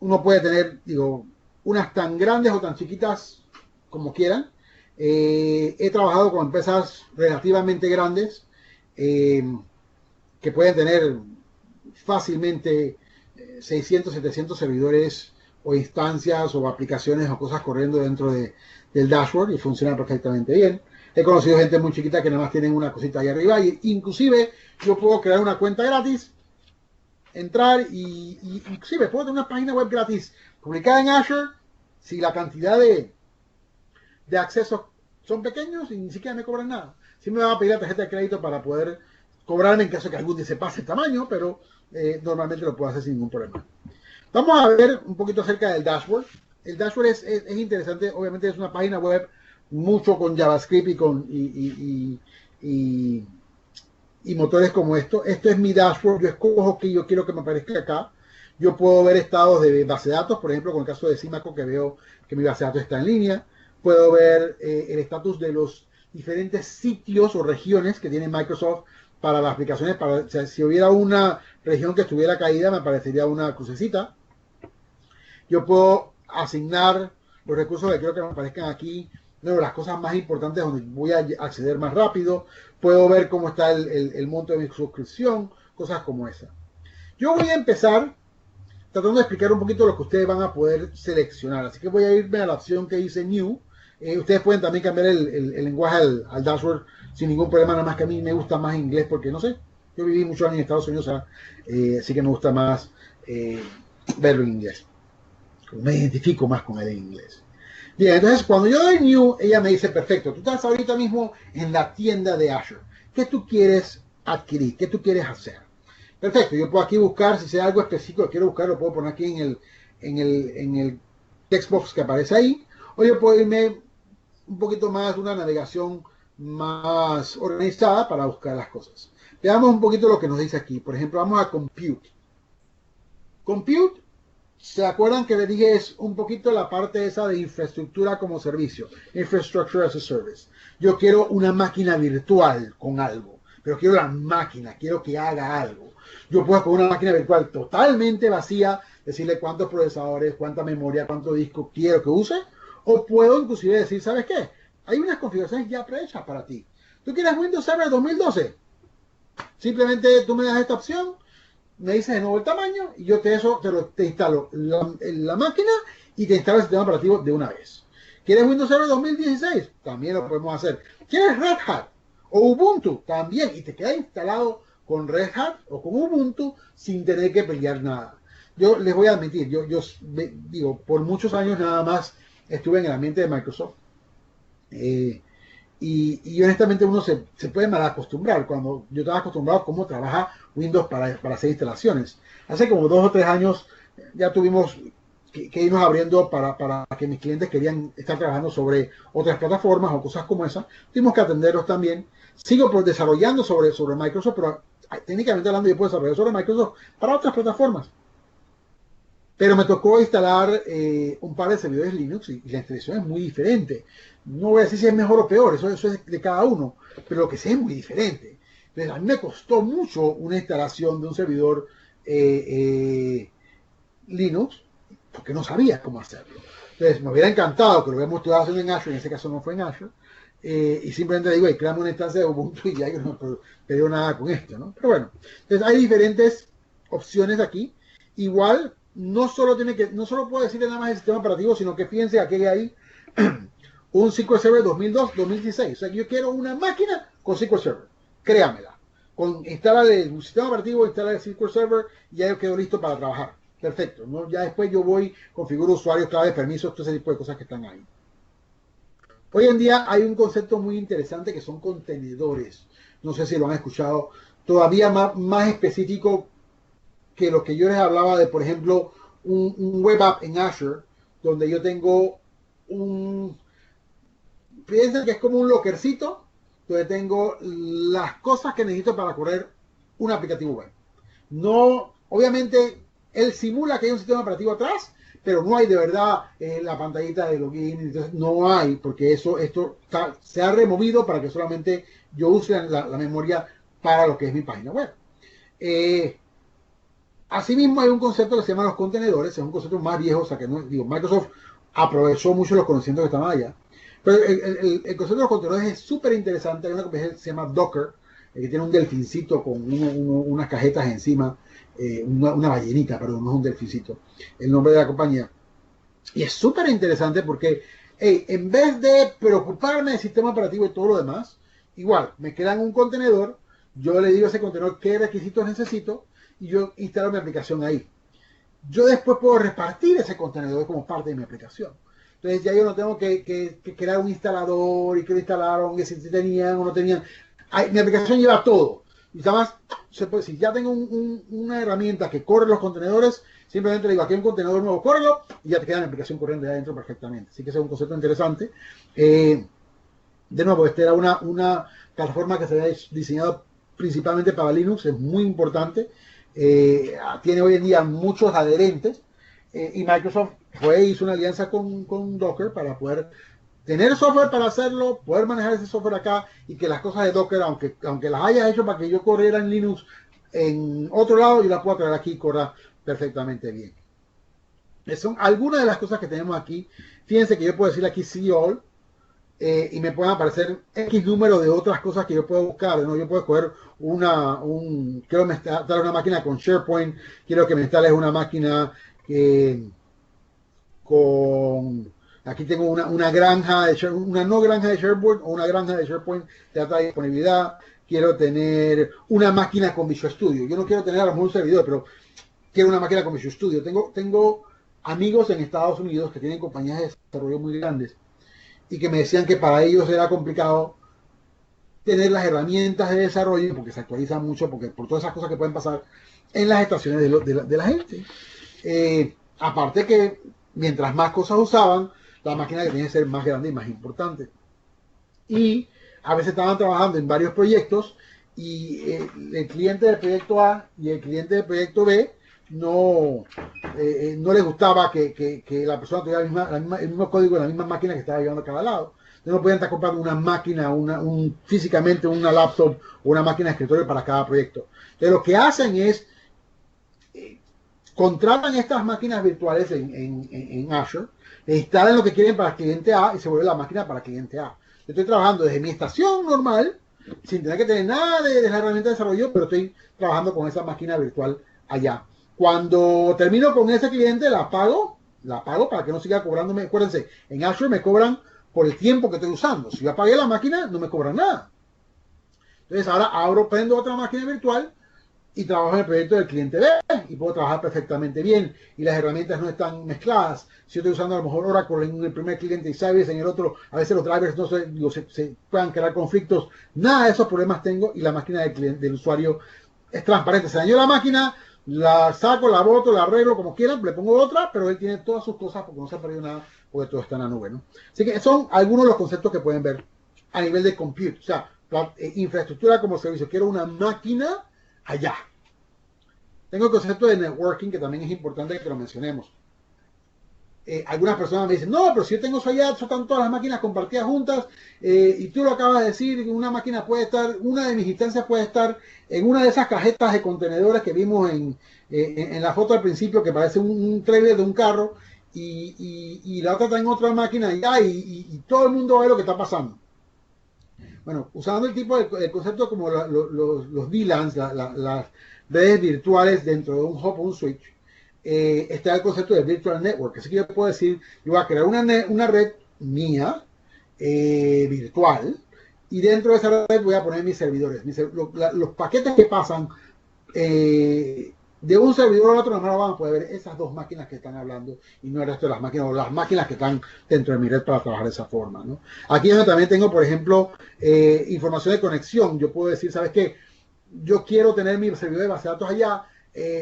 Uno puede tener, digo, unas tan grandes o tan chiquitas como quieran. He trabajado con empresas relativamente grandes que pueden tener fácilmente 600, 700 servidores o instancias o aplicaciones o cosas corriendo dentro del dashboard y funciona perfectamente bien. He conocido gente muy chiquita que nada más tienen una cosita ahí arriba y inclusive yo puedo crear una cuenta gratis, entrar y inclusive puedo tener una página web gratis publicada en Azure si la cantidad de accesos son pequeños y ni siquiera me cobran nada. Sí me van a pedir la tarjeta de crédito para poder cobrarme en caso que algún día se pase el tamaño, pero normalmente lo puedo hacer sin ningún problema. Vamos a ver un poquito acerca del dashboard. El dashboard es interesante, obviamente es una página web mucho con JavaScript y motores como esto. Esto es mi dashboard, yo escojo que yo quiero que me aparezca acá. Yo puedo ver estados de base de datos, por ejemplo, con el caso de Simaco, que veo que mi base de datos está en línea. puedo ver el estatus de los diferentes sitios o regiones que tiene Microsoft para las aplicaciones. O sea, si hubiera una región que estuviera caída, me aparecería una crucecita. Yo puedo asignar los recursos que quiero que me aparezcan aquí, bueno, las cosas más importantes donde voy a acceder más rápido. Puedo ver cómo está el monto de mi suscripción, cosas como esa. Yo voy a empezar tratando de explicar un poquito lo que ustedes van a poder seleccionar. Así que voy a irme a la opción que dice New. Ustedes pueden también cambiar el lenguaje al dashboard sin ningún problema, nada más que a mí me gusta más inglés porque no sé, yo viví muchos años en Estados Unidos, así que me gusta más verlo en inglés. Me identifico más con el inglés. Bien, entonces cuando yo doy New, ella me dice, perfecto, tú estás ahorita mismo en la tienda de Azure. ¿Qué tú quieres adquirir? ¿Qué tú quieres hacer? Perfecto, yo puedo aquí buscar, si sea algo específico que quiero buscar, lo puedo poner aquí en el text box que aparece ahí. O yo puedo irme un poquito más, una navegación más organizada para buscar las cosas. Veamos un poquito lo que nos dice aquí. Por ejemplo, vamos a Compute. Compute, ¿se acuerdan que le dije es un poquito la parte esa de infraestructura como servicio? Infrastructure as a Service. Yo quiero una máquina virtual con algo, pero quiero la máquina, quiero que haga algo. Yo puedo con una máquina virtual totalmente vacía, decirle cuántos procesadores, cuánta memoria, cuánto disco quiero que use, o puedo inclusive decir, ¿sabes qué? Hay unas configuraciones ya prehechas para ti. ¿Tú quieres Windows Server 2012? Simplemente tú me das esta opción, me dices de nuevo el tamaño y yo te instalo la máquina y te instalo el sistema operativo de una vez. ¿Quieres Windows Server 2016? También lo podemos hacer. ¿Quieres Red Hat o Ubuntu? También. Y te queda instalado con Red Hat o con Ubuntu sin tener que pelear nada. Yo les voy a admitir, yo digo, por muchos años nada más estuve en el ambiente de Microsoft. Y honestamente uno se puede mal acostumbrar. Cuando yo estaba acostumbrado a cómo trabaja Windows para hacer instalaciones. Hace como 2 o 3 años ya tuvimos que irnos abriendo para que mis clientes querían estar trabajando sobre otras plataformas o cosas como esas. Tuvimos que atenderlos también. Sigo desarrollando sobre Microsoft, pero técnicamente hablando yo puedo desarrollar sobre Microsoft para otras plataformas. Pero me tocó instalar un par de servidores Linux y la instalación es muy diferente. No voy a decir si es mejor o peor, eso es de cada uno, pero lo que sé es muy diferente. Entonces, a mí me costó mucho una instalación de un servidor Linux porque no sabía cómo hacerlo. Entonces, me hubiera encantado que lo hubiéramos estado haciendo en Azure, en ese caso no fue en Azure, y simplemente digo, créame una instancia de Ubuntu y ya yo no pedí nada con esto, ¿no? Pero bueno, entonces hay diferentes opciones aquí. Igual, no solo puedo decirle nada más el sistema operativo, sino que fíjense aquí hay un SQL Server 2002-2016. O sea, yo quiero una máquina con SQL Server. Créamela. Instalar el sistema operativo, instalar el SQL Server y ya yo quedo listo para trabajar. Perfecto. ¿No? Ya después yo voy, configuro usuarios, claves, permisos, todo ese tipo de cosas que están ahí. Hoy en día hay un concepto muy interesante que son contenedores. No sé si lo han escuchado. Todavía más específico que lo que yo les hablaba de, por ejemplo, un web app en Azure, donde yo tengo piensen que es como un lockercito, donde tengo las cosas que necesito para correr un aplicativo web. No, obviamente, él simula que hay un sistema operativo atrás, pero no hay de verdad la pantallita de login, entonces no hay, porque esto se ha removido para que solamente yo use la memoria para lo que es mi página web. Asimismo, hay un concepto que se llama los contenedores, es un concepto más viejo, o sea que no, digo, Microsoft aprovechó mucho los conocimientos que estaban allá. Pero el concepto de los contenedores es súper interesante. Hay una que se llama Docker, que tiene un delfincito con unas cajetas encima, una ballenita, perdón, no es un delfincito, el nombre de la compañía. Y es súper interesante porque en vez de preocuparme del sistema operativo y todo lo demás, igual, me quedan un contenedor, yo le digo a ese contenedor qué requisitos necesito y yo instalo mi aplicación ahí. Yo después puedo repartir ese contenedor como parte de mi aplicación. Entonces ya yo no tengo que crear un instalador y que lo instalaron, que si tenían o no tenían. Mi aplicación lleva todo. Y además, si ya tengo una herramienta que corre los contenedores, simplemente le digo, aquí hay un contenedor nuevo, córrelo, y ya te queda la aplicación corriendo ahí adentro perfectamente. Así que ese es un concepto interesante. De nuevo, esta era una plataforma que se había diseñado principalmente para Linux, es muy importante. Tiene hoy en día muchos adherentes y Microsoft hizo una alianza con Docker para poder tener software para hacerlo, poder manejar ese software acá y que las cosas de Docker, aunque las haya hecho para que yo corriera en Linux en otro lado, yo las puedo traer aquí y corra perfectamente bien. Esas son algunas de las cosas que tenemos aquí. Fíjense que yo puedo decir aquí see all y me pueden aparecer X número de otras cosas que yo puedo buscar, ¿no? Yo puedo escoger quiero instalar una máquina con SharePoint, quiero que me instales una máquina aquí tengo una granja una no granja de SharePoint o una granja de SharePoint de alta disponibilidad. Quiero tener una máquina con Visual Studio. Yo no quiero tener a lo mejor un servidor, pero quiero una máquina con Visual Studio. Tengo amigos en Estados Unidos que tienen compañías de desarrollo muy grandes y que me decían que para ellos era complicado tener las herramientas de desarrollo porque se actualizan mucho, porque por todas esas cosas que pueden pasar en las estaciones de la gente. Aparte que mientras más cosas usaban, la máquina que tenía que ser más grande y más importante. Y a veces estaban trabajando en varios proyectos y el cliente del proyecto A y el cliente del proyecto B no les gustaba que la persona tuviera el mismo código en la misma máquina que estaba llevando a cada lado. Entonces no podían estar comprando una máquina, físicamente una laptop o una máquina de escritorio para cada proyecto. Entonces lo que hacen es contratan estas máquinas virtuales en Azure, le instalan lo que quieren para el cliente A y se vuelve la máquina para el cliente A. Yo estoy trabajando desde mi estación normal, sin tener que tener nada de la herramienta de desarrollo, pero estoy trabajando con esa máquina virtual allá. Cuando termino con ese cliente, la pago para que no siga cobrándome. Acuérdense, en Azure me cobran por el tiempo que estoy usando. Si yo apagué la máquina, no me cobran nada. Entonces ahora prendo otra máquina virtual y trabajo en el proyecto del cliente B y puedo trabajar perfectamente bien y las herramientas no están mezcladas. Si yo estoy usando a lo mejor Oracle en el primer cliente y Sybase en el otro, a veces los drivers no se puedan crear conflictos. Nada de esos problemas tengo y la máquina del usuario es transparente. Se dañó la máquina, la saco, la boto, la arreglo como quieran, le pongo otra, pero él tiene todas sus cosas porque no se ha perdido nada, porque todo está en la nube, ¿no? Así que son algunos de los conceptos que pueden ver a nivel de compute, o sea, infraestructura como servicio. Quiero una máquina allá. Tengo el concepto de networking que también es importante que lo mencionemos. Algunas personas me dicen, no, pero si yo tengo eso allá, están todas las máquinas compartidas juntas, y tú lo acabas de decir, una máquina puede estar, una de mis instancias puede estar en una de esas cajetas de contenedores que vimos en la foto al principio, que parece un trailer de un carro, y la otra está en otra máquina allá, y todo el mundo ve lo que está pasando. Bueno, usando el concepto como los VLANs, las redes virtuales dentro de un hub o un switch, está el concepto de Virtual Network. Así que yo puedo decir, yo voy a crear una red mía virtual y dentro de esa red voy a poner mis servidores. Los paquetes que pasan de un servidor a otro, nomás van a poder ver esas dos máquinas que están hablando y no el resto de las máquinas o las máquinas que están dentro de mi red para trabajar de esa forma, ¿no? Aquí yo también tengo, por ejemplo, información de conexión. Yo puedo decir, ¿sabes qué? Yo quiero tener mi servidor de base de datos allá,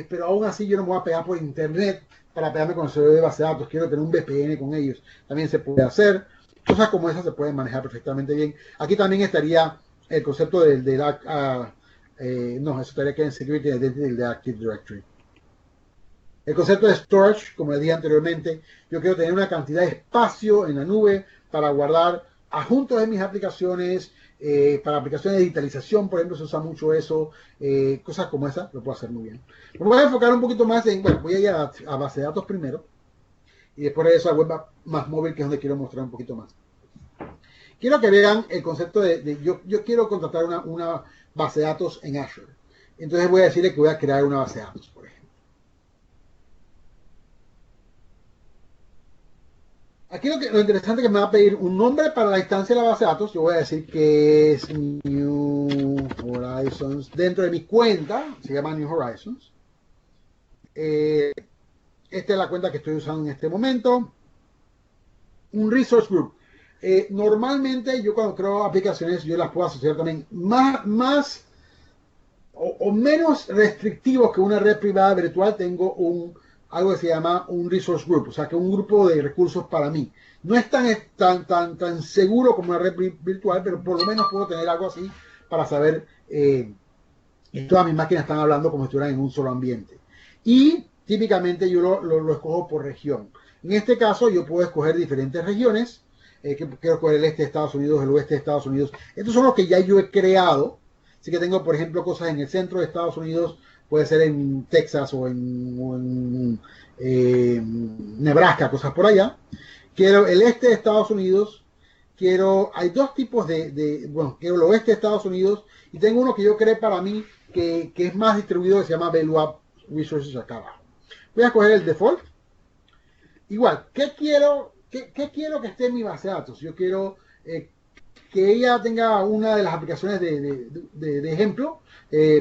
pero aún así yo no me voy a pegar por internet para pegarme con el servidor de base de datos. Quiero tener un VPN con ellos. También se puede hacer. Cosas como esas se pueden manejar perfectamente bien. Aquí también estaría el concepto no, eso estaría que en Security Identity de Active Directory. El concepto de storage, como les dije anteriormente, yo quiero tener una cantidad de espacio en la nube para guardar adjuntos de mis aplicaciones, para aplicaciones de digitalización, por ejemplo, se usa mucho eso, cosas como esa, lo puedo hacer muy bien. Me voy a enfocar un poquito más voy a ir a base de datos primero, y después de eso a web más móvil, que es donde quiero mostrar un poquito más. Quiero que vean el concepto yo quiero contratar una base de datos en Azure. Entonces voy a decirle que voy a crear una base de datos, por ejemplo. Aquí lo interesante es que me va a pedir un nombre para la instancia de la base de datos. Yo voy a decir que es New Horizons. Dentro de mi cuenta, se llama New Horizons. Esta es la cuenta que estoy usando en este momento. Un Resource Group. Normalmente yo cuando creo aplicaciones, yo las puedo asociar también más o menos restrictivos que una red privada virtual. Tengo algo que se llama un resource group, o sea, que un grupo de recursos para mí. No es tan seguro como una red virtual, pero por lo menos puedo tener algo así para saber que todas mis máquinas están hablando como si estuvieran en un solo ambiente. Y típicamente yo lo escojo por región. En este caso yo puedo escoger diferentes regiones. que quiero coger el este de Estados Unidos, el oeste de Estados Unidos. Estos son los que ya yo he creado. Así que tengo, por ejemplo, cosas en el centro de Estados Unidos, puede ser en Texas o en Nebraska, cosas por allá. Quiero el este de Estados Unidos. Hay dos tipos bueno, quiero el oeste de Estados Unidos y tengo uno que yo creé para mí que es más distribuido, que se llama ValueUp Resources acá abajo. Voy a escoger el default. Igual, ¿qué quiero que esté en mi base de datos? Yo quiero que ella tenga una de las aplicaciones de ejemplo,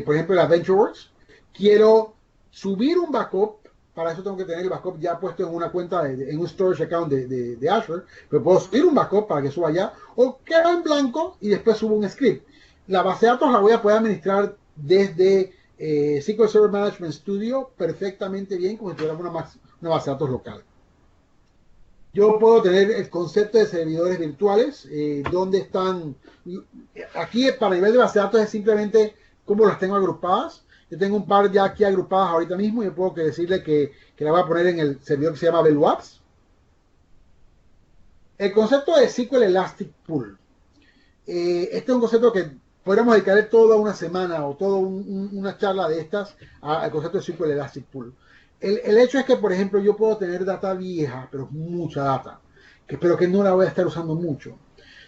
por ejemplo, la VentureWorks. Quiero subir un backup. Para eso tengo que tener el backup ya puesto en una cuenta, en un storage account de Azure. Pero puedo subir un backup para que suba allá. O queda en blanco y después subo un script. La base de datos la voy a poder administrar desde SQL Server Management Studio perfectamente bien, como si tuviera una base de datos local. Yo puedo tener el concepto de servidores virtuales, donde están. Aquí para nivel de base de datos es simplemente cómo las tengo agrupadas. Yo tengo un par ya aquí agrupadas ahorita mismo y yo puedo decirle que la voy a poner en el servidor que se llama ValueUps. El concepto de SQL Elastic Pool. Este es un concepto que podríamos dedicarle toda una semana o toda una charla de estas al concepto de SQL Elastic Pool. El hecho es que, por ejemplo, yo puedo tener data vieja, pero mucha data, pero que no la voy a estar usando mucho.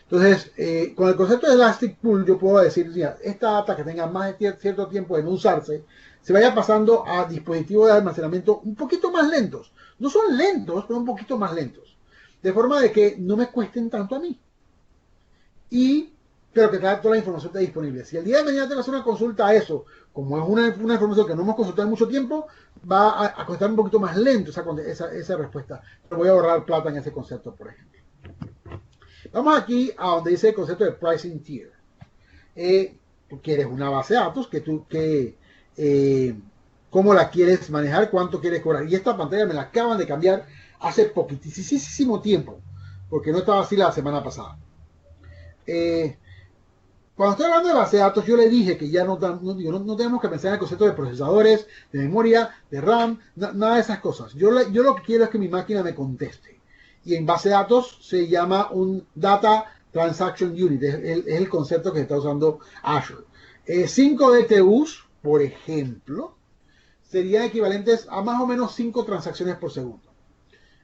Entonces, con el concepto de Elastic Pool, yo puedo decir, mira, esta data que tenga más de cierto tiempo de no usarse, se vaya pasando a dispositivos de almacenamiento un poquito más lentos. No son lentos, pero un poquito más lentos. De forma de que no me cuesten tanto a mí. Pero que toda la información esté disponible. Si el día de mañana tengo que hacer una consulta a eso, como es una información que no hemos consultado en mucho tiempo, va a costar un poquito más lento esa respuesta. Pero voy a ahorrar plata en ese concepto, por ejemplo. Vamos aquí a donde dice el concepto de pricing tier. Tú quieres una base de datos, cómo la quieres manejar, cuánto quieres cobrar. Y esta pantalla me la acaban de cambiar hace poquitísimo tiempo, porque no estaba así la semana pasada. Cuando estoy hablando de base de datos, yo le dije que ya no tenemos que pensar en el concepto de procesadores, de memoria, de RAM, nada de esas cosas. Yo lo que quiero es que mi máquina me conteste. Y en base de datos se llama un Data Transaction Unit. Es el concepto que está usando Azure. 5 DTUs, por ejemplo, serían equivalentes a más o menos 5 transacciones por segundo.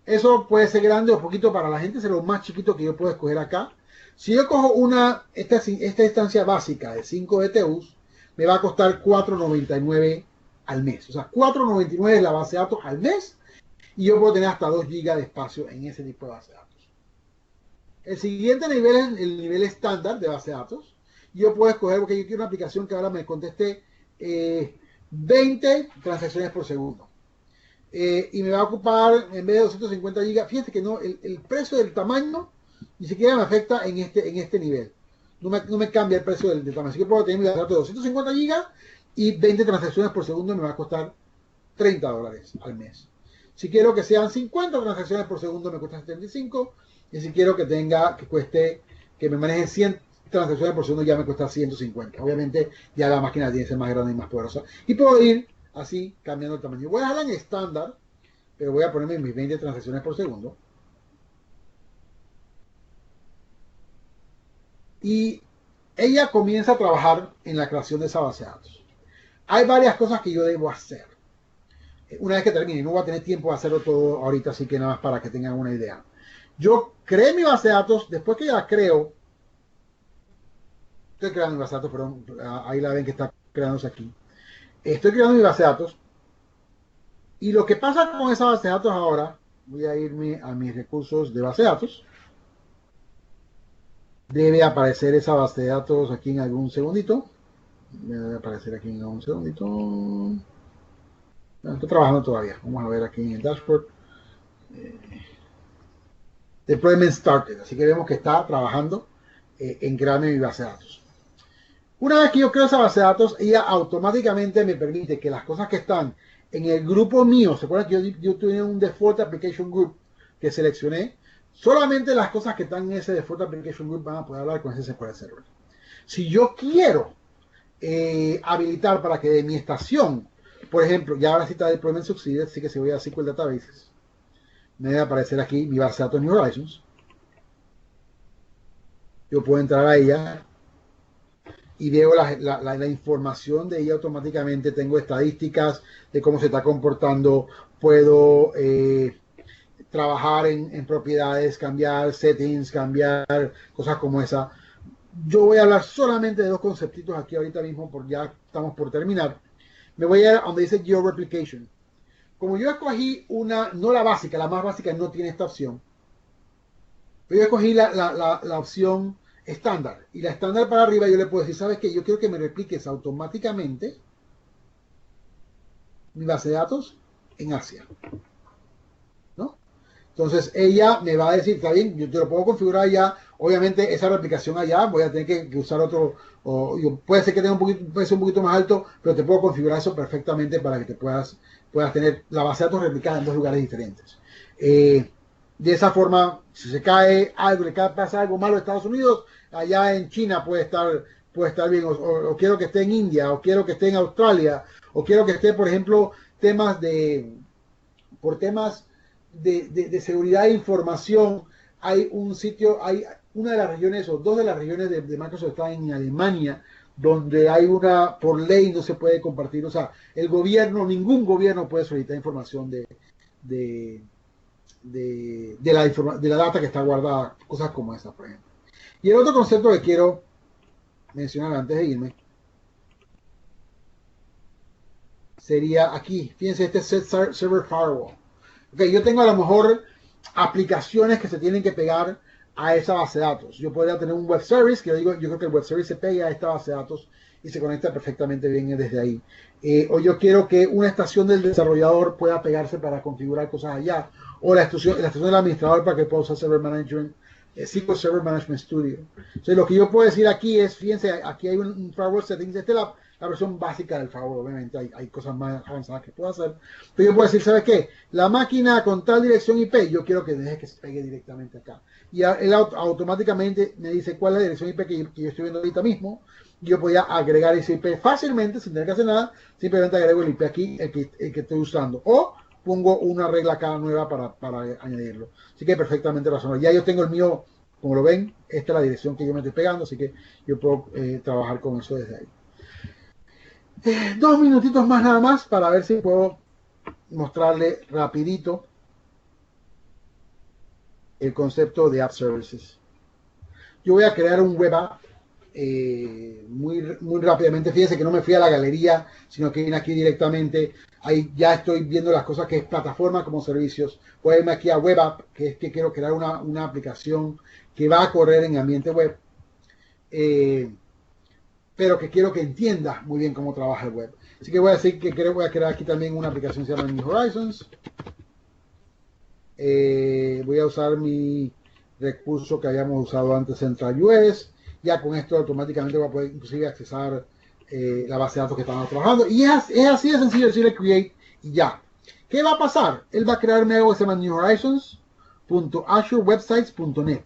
Eso puede ser grande o poquito para la gente, será lo más chiquito que yo puedo escoger acá. Si yo cojo esta instancia básica de 5 DTUs, me va a costar $4.99 al mes. O sea, $4.99 es la base de datos al mes. Y yo puedo tener hasta 2 GB de espacio en ese tipo de base de datos. El siguiente nivel es el nivel estándar de base de datos. Yo puedo escoger, porque yo quiero una aplicación que ahora me conteste 20 transacciones por segundo. Y me va a ocupar, en vez de 250 GB, fíjense que no, el precio del tamaño ni siquiera me afecta en este nivel. No me cambia el precio del tamaño. Así que puedo tener mi base de datos de 250 GB y 20 transacciones por segundo me va a costar $30 al mes. Si quiero que sean 50 transacciones por segundo, me cuesta 75. Y si quiero que me maneje 100 transacciones por segundo, ya me cuesta 150. Obviamente, ya la máquina tiene que ser más grande y más poderosa. Y puedo ir así, cambiando el tamaño. Voy a dejarla en estándar, pero voy a ponerme mis 20 transacciones por segundo. Y ella comienza a trabajar en la creación de esa base de datos. Hay varias cosas que yo debo hacer. Una vez que termine, no voy a tener tiempo de hacerlo todo ahorita, así que nada más para que tengan una idea. Yo creé mi base de datos, después que ya la creo, estoy creando mi base de datos, perdón, ahí la ven que está creándose aquí. Estoy creando mi base de datos, y lo que pasa con esa base de datos ahora, voy a irme a mis recursos de base de datos. Debe aparecer esa base de datos aquí en algún segundito. Debe aparecer aquí en algún segundito. Estoy trabajando todavía. Vamos a ver aquí en el dashboard. Deployment started. Así que vemos que está trabajando en crear mi base de datos. Una vez que yo creo esa base de datos, ella automáticamente me permite que las cosas que están en el grupo mío, ¿se acuerdan que yo tuve un default application group que seleccioné? Solamente las cosas que están en ese default application group van a poder hablar con ese SQL Server. Si yo quiero habilitar para que de mi estación, por ejemplo, ya ahora sí está Deployment Succeeded, así que si voy a SQL Databases, me debe aparecer aquí mi base de datos New Horizons. yo puedo entrar a ella y veo la información de ella automáticamente. Tengo estadísticas de cómo se está comportando. Puedo trabajar en propiedades, cambiar settings, cambiar cosas como esa. Yo voy a hablar solamente de dos conceptitos aquí ahorita mismo, porque ya estamos por terminar. Me voy a ir a donde dice GeoReplication. Como yo escogí una, no la básica, la más básica no tiene esta opción. Pero yo escogí la opción estándar. Y la estándar para arriba yo le puedo decir, ¿sabes qué? Yo quiero que me repliques automáticamente mi base de datos en Asia. ¿No? Entonces ella me va a decir, está bien, yo te lo puedo configurar allá. Obviamente esa replicación allá voy a tener que usar otro, puede ser que tenga puede ser un poquito más alto, pero te puedo configurar eso perfectamente para que te puedas tener la base de datos replicada en dos lugares diferentes. De esa forma, si se cae algo, pasa algo malo en Estados Unidos, allá en China puede estar bien, o quiero que esté en India, o quiero que esté en Australia, o quiero que esté, por ejemplo, por temas de seguridad de información. Hay un sitio, hay una de las regiones, o dos de las regiones de Microsoft está en Alemania, donde hay por ley no se puede compartir, o sea, ningún gobierno puede solicitar información de la data que está guardada, cosas como esas, por ejemplo. Y el otro concepto que quiero mencionar antes de irme sería aquí, fíjense, este Set Server Firewall. Okay, yo tengo a lo mejor aplicaciones que se tienen que pegar a esa base de datos. Yo podría tener un web service, que yo creo que el web service se pega a esta base de datos y se conecta perfectamente bien desde ahí. O yo quiero que una estación del desarrollador pueda pegarse para configurar cosas allá. O la estación del administrador para que pueda usar Server Management, SQL Server Management Studio. Entonces, lo que yo puedo decir aquí es, fíjense, aquí hay un firewall settings. Esta es la versión básica del firewall. Obviamente hay cosas más avanzadas que puedo hacer. Pero yo puedo decir, ¿sabes qué? La máquina con tal dirección IP, yo quiero que deje que se pegue directamente acá. Y él automáticamente me dice cuál es la dirección IP que yo estoy viendo ahorita mismo. Yo podía agregar ese IP fácilmente, sin tener que hacer nada. Simplemente agrego el IP aquí, el que estoy usando. O pongo una regla acá nueva para añadirlo. Así que perfectamente razonable. Ya yo tengo el mío, como lo ven, esta es la dirección que yo me estoy pegando, así que yo puedo trabajar con eso desde ahí. 2 minutitos más nada más para ver si puedo mostrarle rapidito el concepto de App Services. Yo voy a crear un web app muy rápidamente. Fíjense que no me fui a la galería, sino que vine aquí directamente. Ahí ya estoy viendo las cosas que es plataforma como servicios. Voy a irme aquí a web app, que es que quiero crear una aplicación que va a correr en ambiente web, pero que quiero que entienda muy bien cómo trabaja el web. Así que voy a decir que voy a crear aquí también una aplicación que se llama New Horizons. Voy a usar mi recurso que habíamos usado antes, CentralUS. Ya con esto automáticamente voy a poder inclusive accesar la base de datos que estamos trabajando. Y es así de sencillo decirle create y ya. ¿Qué va a pasar? Él va a crearme algo que se llama newhorizons.azurewebsites.net.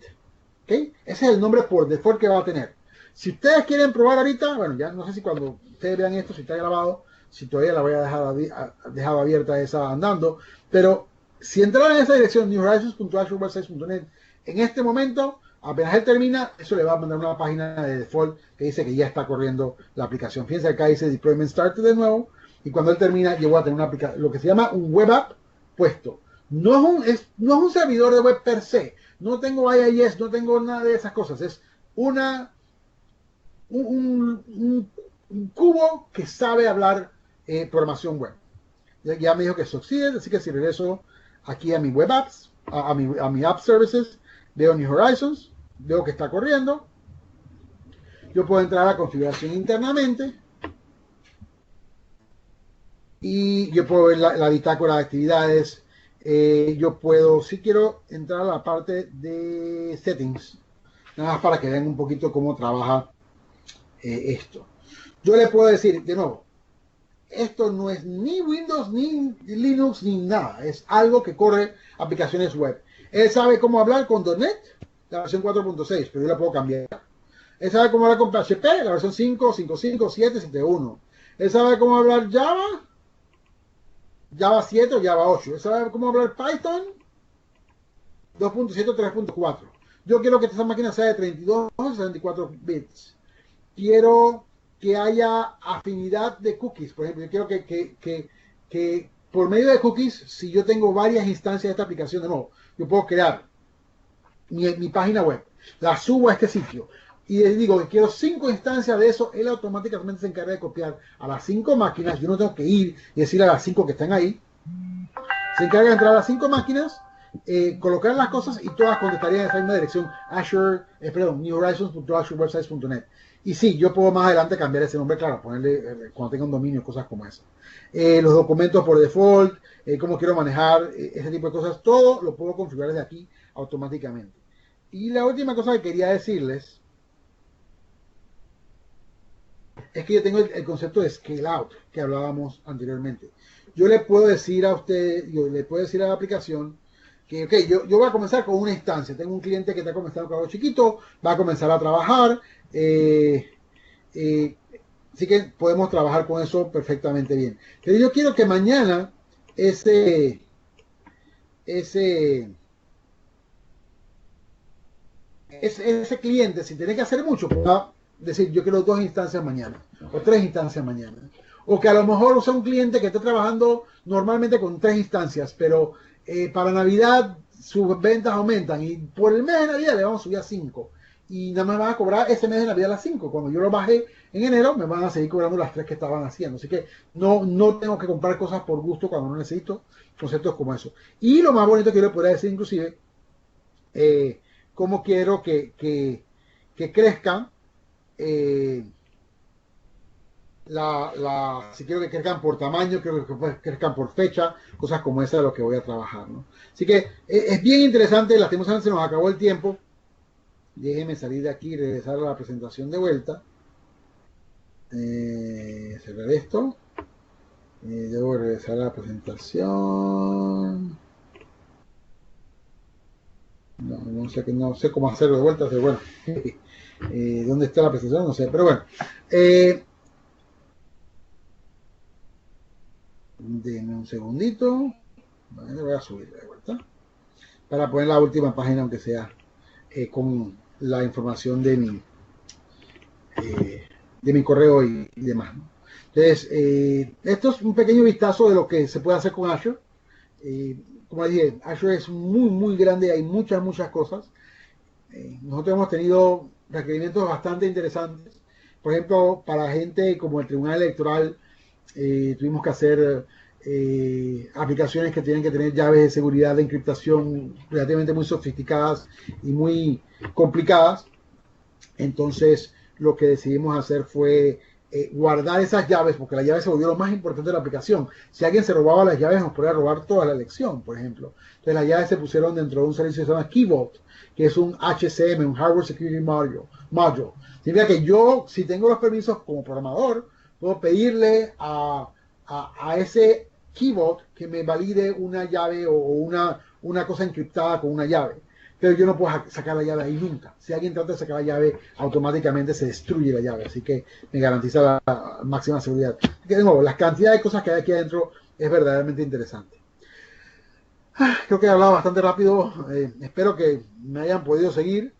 ¿Okay? Ese es el nombre por default que va a tener. Si ustedes quieren probar ahorita, bueno, ya no sé si cuando ustedes vean esto, si está grabado, si todavía la voy a dejar abierta esa andando, pero si entrar en esa dirección, newhorizons.azurewebsites.net, en este momento, apenas él termina, eso le va a mandar una página de default que dice que ya está corriendo la aplicación. Fíjense acá dice Deployment Started de nuevo, y cuando él termina, yo voy a tener una aplicación, lo que se llama un web app puesto. No es un servidor de web per se, no tengo IIS, no tengo nada de esas cosas, es un cubo que sabe hablar programación web. Ya me dijo que Succeeded, así que si regreso aquí a mi web apps, a mi app services, veo New Horizons, veo que está corriendo. Yo puedo entrar a configuración internamente y yo puedo ver la bitácora de actividades. Yo puedo, si quiero, entrar a la parte de settings, nada más para que vean un poquito cómo trabaja esto. Yo le puedo decir, de nuevo, esto no es ni Windows, ni Linux, ni nada. Es algo que corre aplicaciones web. Él sabe cómo hablar con .NET, la versión 4.6, pero yo la puedo cambiar. Él sabe cómo hablar con PHP, la versión 5, 5.5, 7, 7.1. Él sabe cómo hablar Java, Java 7 o Java 8. Él sabe cómo hablar Python, 2.7 o 3.4. yo quiero que esa máquina sea de 32 o 64 bits. Quiero que haya afinidad de cookies. Por ejemplo, yo quiero que por medio de cookies, si yo tengo varias instancias de esta aplicación, de nuevo, yo puedo crear mi página web, la subo a este sitio y le digo que quiero 5 instancias de eso, él automáticamente se encarga de copiar a las 5 máquinas. Yo no tengo que ir y decirle a las 5 que están ahí. Se encarga de entrar a las 5 máquinas, colocar las cosas y todas contestarían en esa misma dirección, Azure, newhorizons.azurewebsites.net. Y sí, yo puedo más adelante cambiar ese nombre, claro, ponerle cuando tenga un dominio, cosas como eso. Los documentos por default, cómo quiero manejar ese tipo de cosas, todo lo puedo configurar desde aquí automáticamente. Y la última cosa que quería decirles es que yo tengo el concepto de scale out que hablábamos anteriormente. Yo le puedo decir a usted, yo le puedo decir a la aplicación que, ok, yo voy a comenzar con una instancia. Tengo un cliente que está comenzando con algo chiquito, va a comenzar a trabajar. Así que podemos trabajar con eso perfectamente bien. Pero yo quiero que mañana ese cliente, sin tener que hacer mucho, pueda decir, yo quiero 2 instancias mañana, o 3 instancias mañana. O que a lo mejor sea un cliente que esté trabajando normalmente con 3 instancias, pero para Navidad sus ventas aumentan y por el mes de Navidad le vamos a subir a 5. Y nada más van a cobrar ese mes de Navidad las 5. Cuando yo lo baje en enero, me van a seguir cobrando las 3 que estaban haciendo. Así que no tengo que comprar cosas por gusto cuando no necesito, conceptos como eso. Y lo más bonito que yo le podría decir inclusive, cómo quiero que crezcan, si quiero que crezcan por tamaño, quiero que crezcan por fecha, cosas como esa de lo que voy a trabajar, ¿no? Así que es bien interesante, lastimosamente se nos acabó el tiempo. Déjenme salir de aquí y regresar a la presentación de vuelta. Cerrar esto. Debo regresar a la presentación. No sé cómo hacerlo de vuelta, pero bueno. ¿Dónde está la presentación? No sé, pero bueno. Denme un segundito. Vale, voy a subir de vuelta. Para poner la última página, aunque sea con la información de mi correo y demás, ¿no? Entonces, esto es un pequeño vistazo de lo que se puede hacer con Azure. Como dije, Azure es muy grande, hay muchas cosas. Nosotros hemos tenido requerimientos bastante interesantes. Por ejemplo, para gente como el Tribunal Electoral, tuvimos que hacer aplicaciones que tienen que tener llaves de seguridad de encriptación relativamente muy sofisticadas y muy complicadas. Entonces, lo que decidimos hacer fue guardar esas llaves, porque la llave se volvió lo más importante de la aplicación. Si alguien se robaba las llaves, nos podía robar toda la elección, por ejemplo. Entonces, las llaves se pusieron dentro de un servicio que se llama Key Vault, que es un HCM, un Hardware Security Module. Significa que yo, si tengo los permisos como programador, puedo pedirle a ese Key Vault que me valide una llave o una cosa encriptada con una llave. Pero yo no puedo sacar la llave ahí nunca. Si alguien trata de sacar la llave, automáticamente se destruye la llave. Así que me garantiza la máxima seguridad. De nuevo, la cantidad de cosas que hay aquí adentro es verdaderamente interesante. Creo que he hablado bastante rápido. Espero que me hayan podido seguir.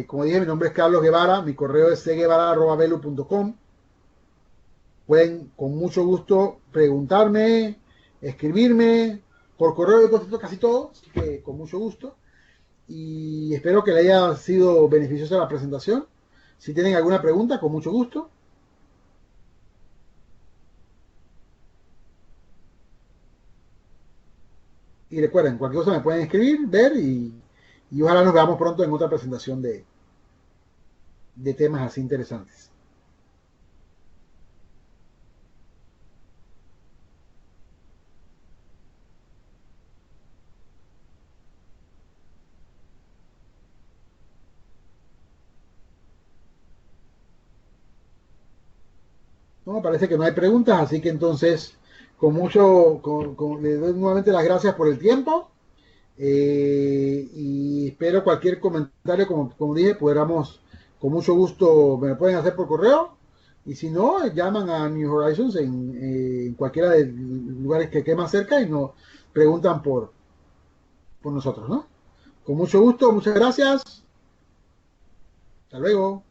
Como dije, mi nombre es Carlos Guevara. Mi correo es cguevara@velu.com. Pueden con mucho gusto preguntarme, escribirme. Por correo yo contesto casi todo, así que con mucho gusto. Y espero que le haya sido beneficiosa la presentación. Si tienen alguna pregunta, con mucho gusto. Y recuerden, cualquier cosa me pueden escribir, ver y ojalá nos veamos pronto en otra presentación de temas así interesantes. No, parece que no hay preguntas, así que entonces, le doy nuevamente las gracias por el tiempo. Y espero cualquier comentario, como dije, pudiéramos, con mucho gusto, me lo pueden hacer por correo. Y si no, llaman a New Horizons en cualquiera de los lugares que quede más cerca y nos preguntan por nosotros, ¿no? Con mucho gusto, muchas gracias. Hasta luego.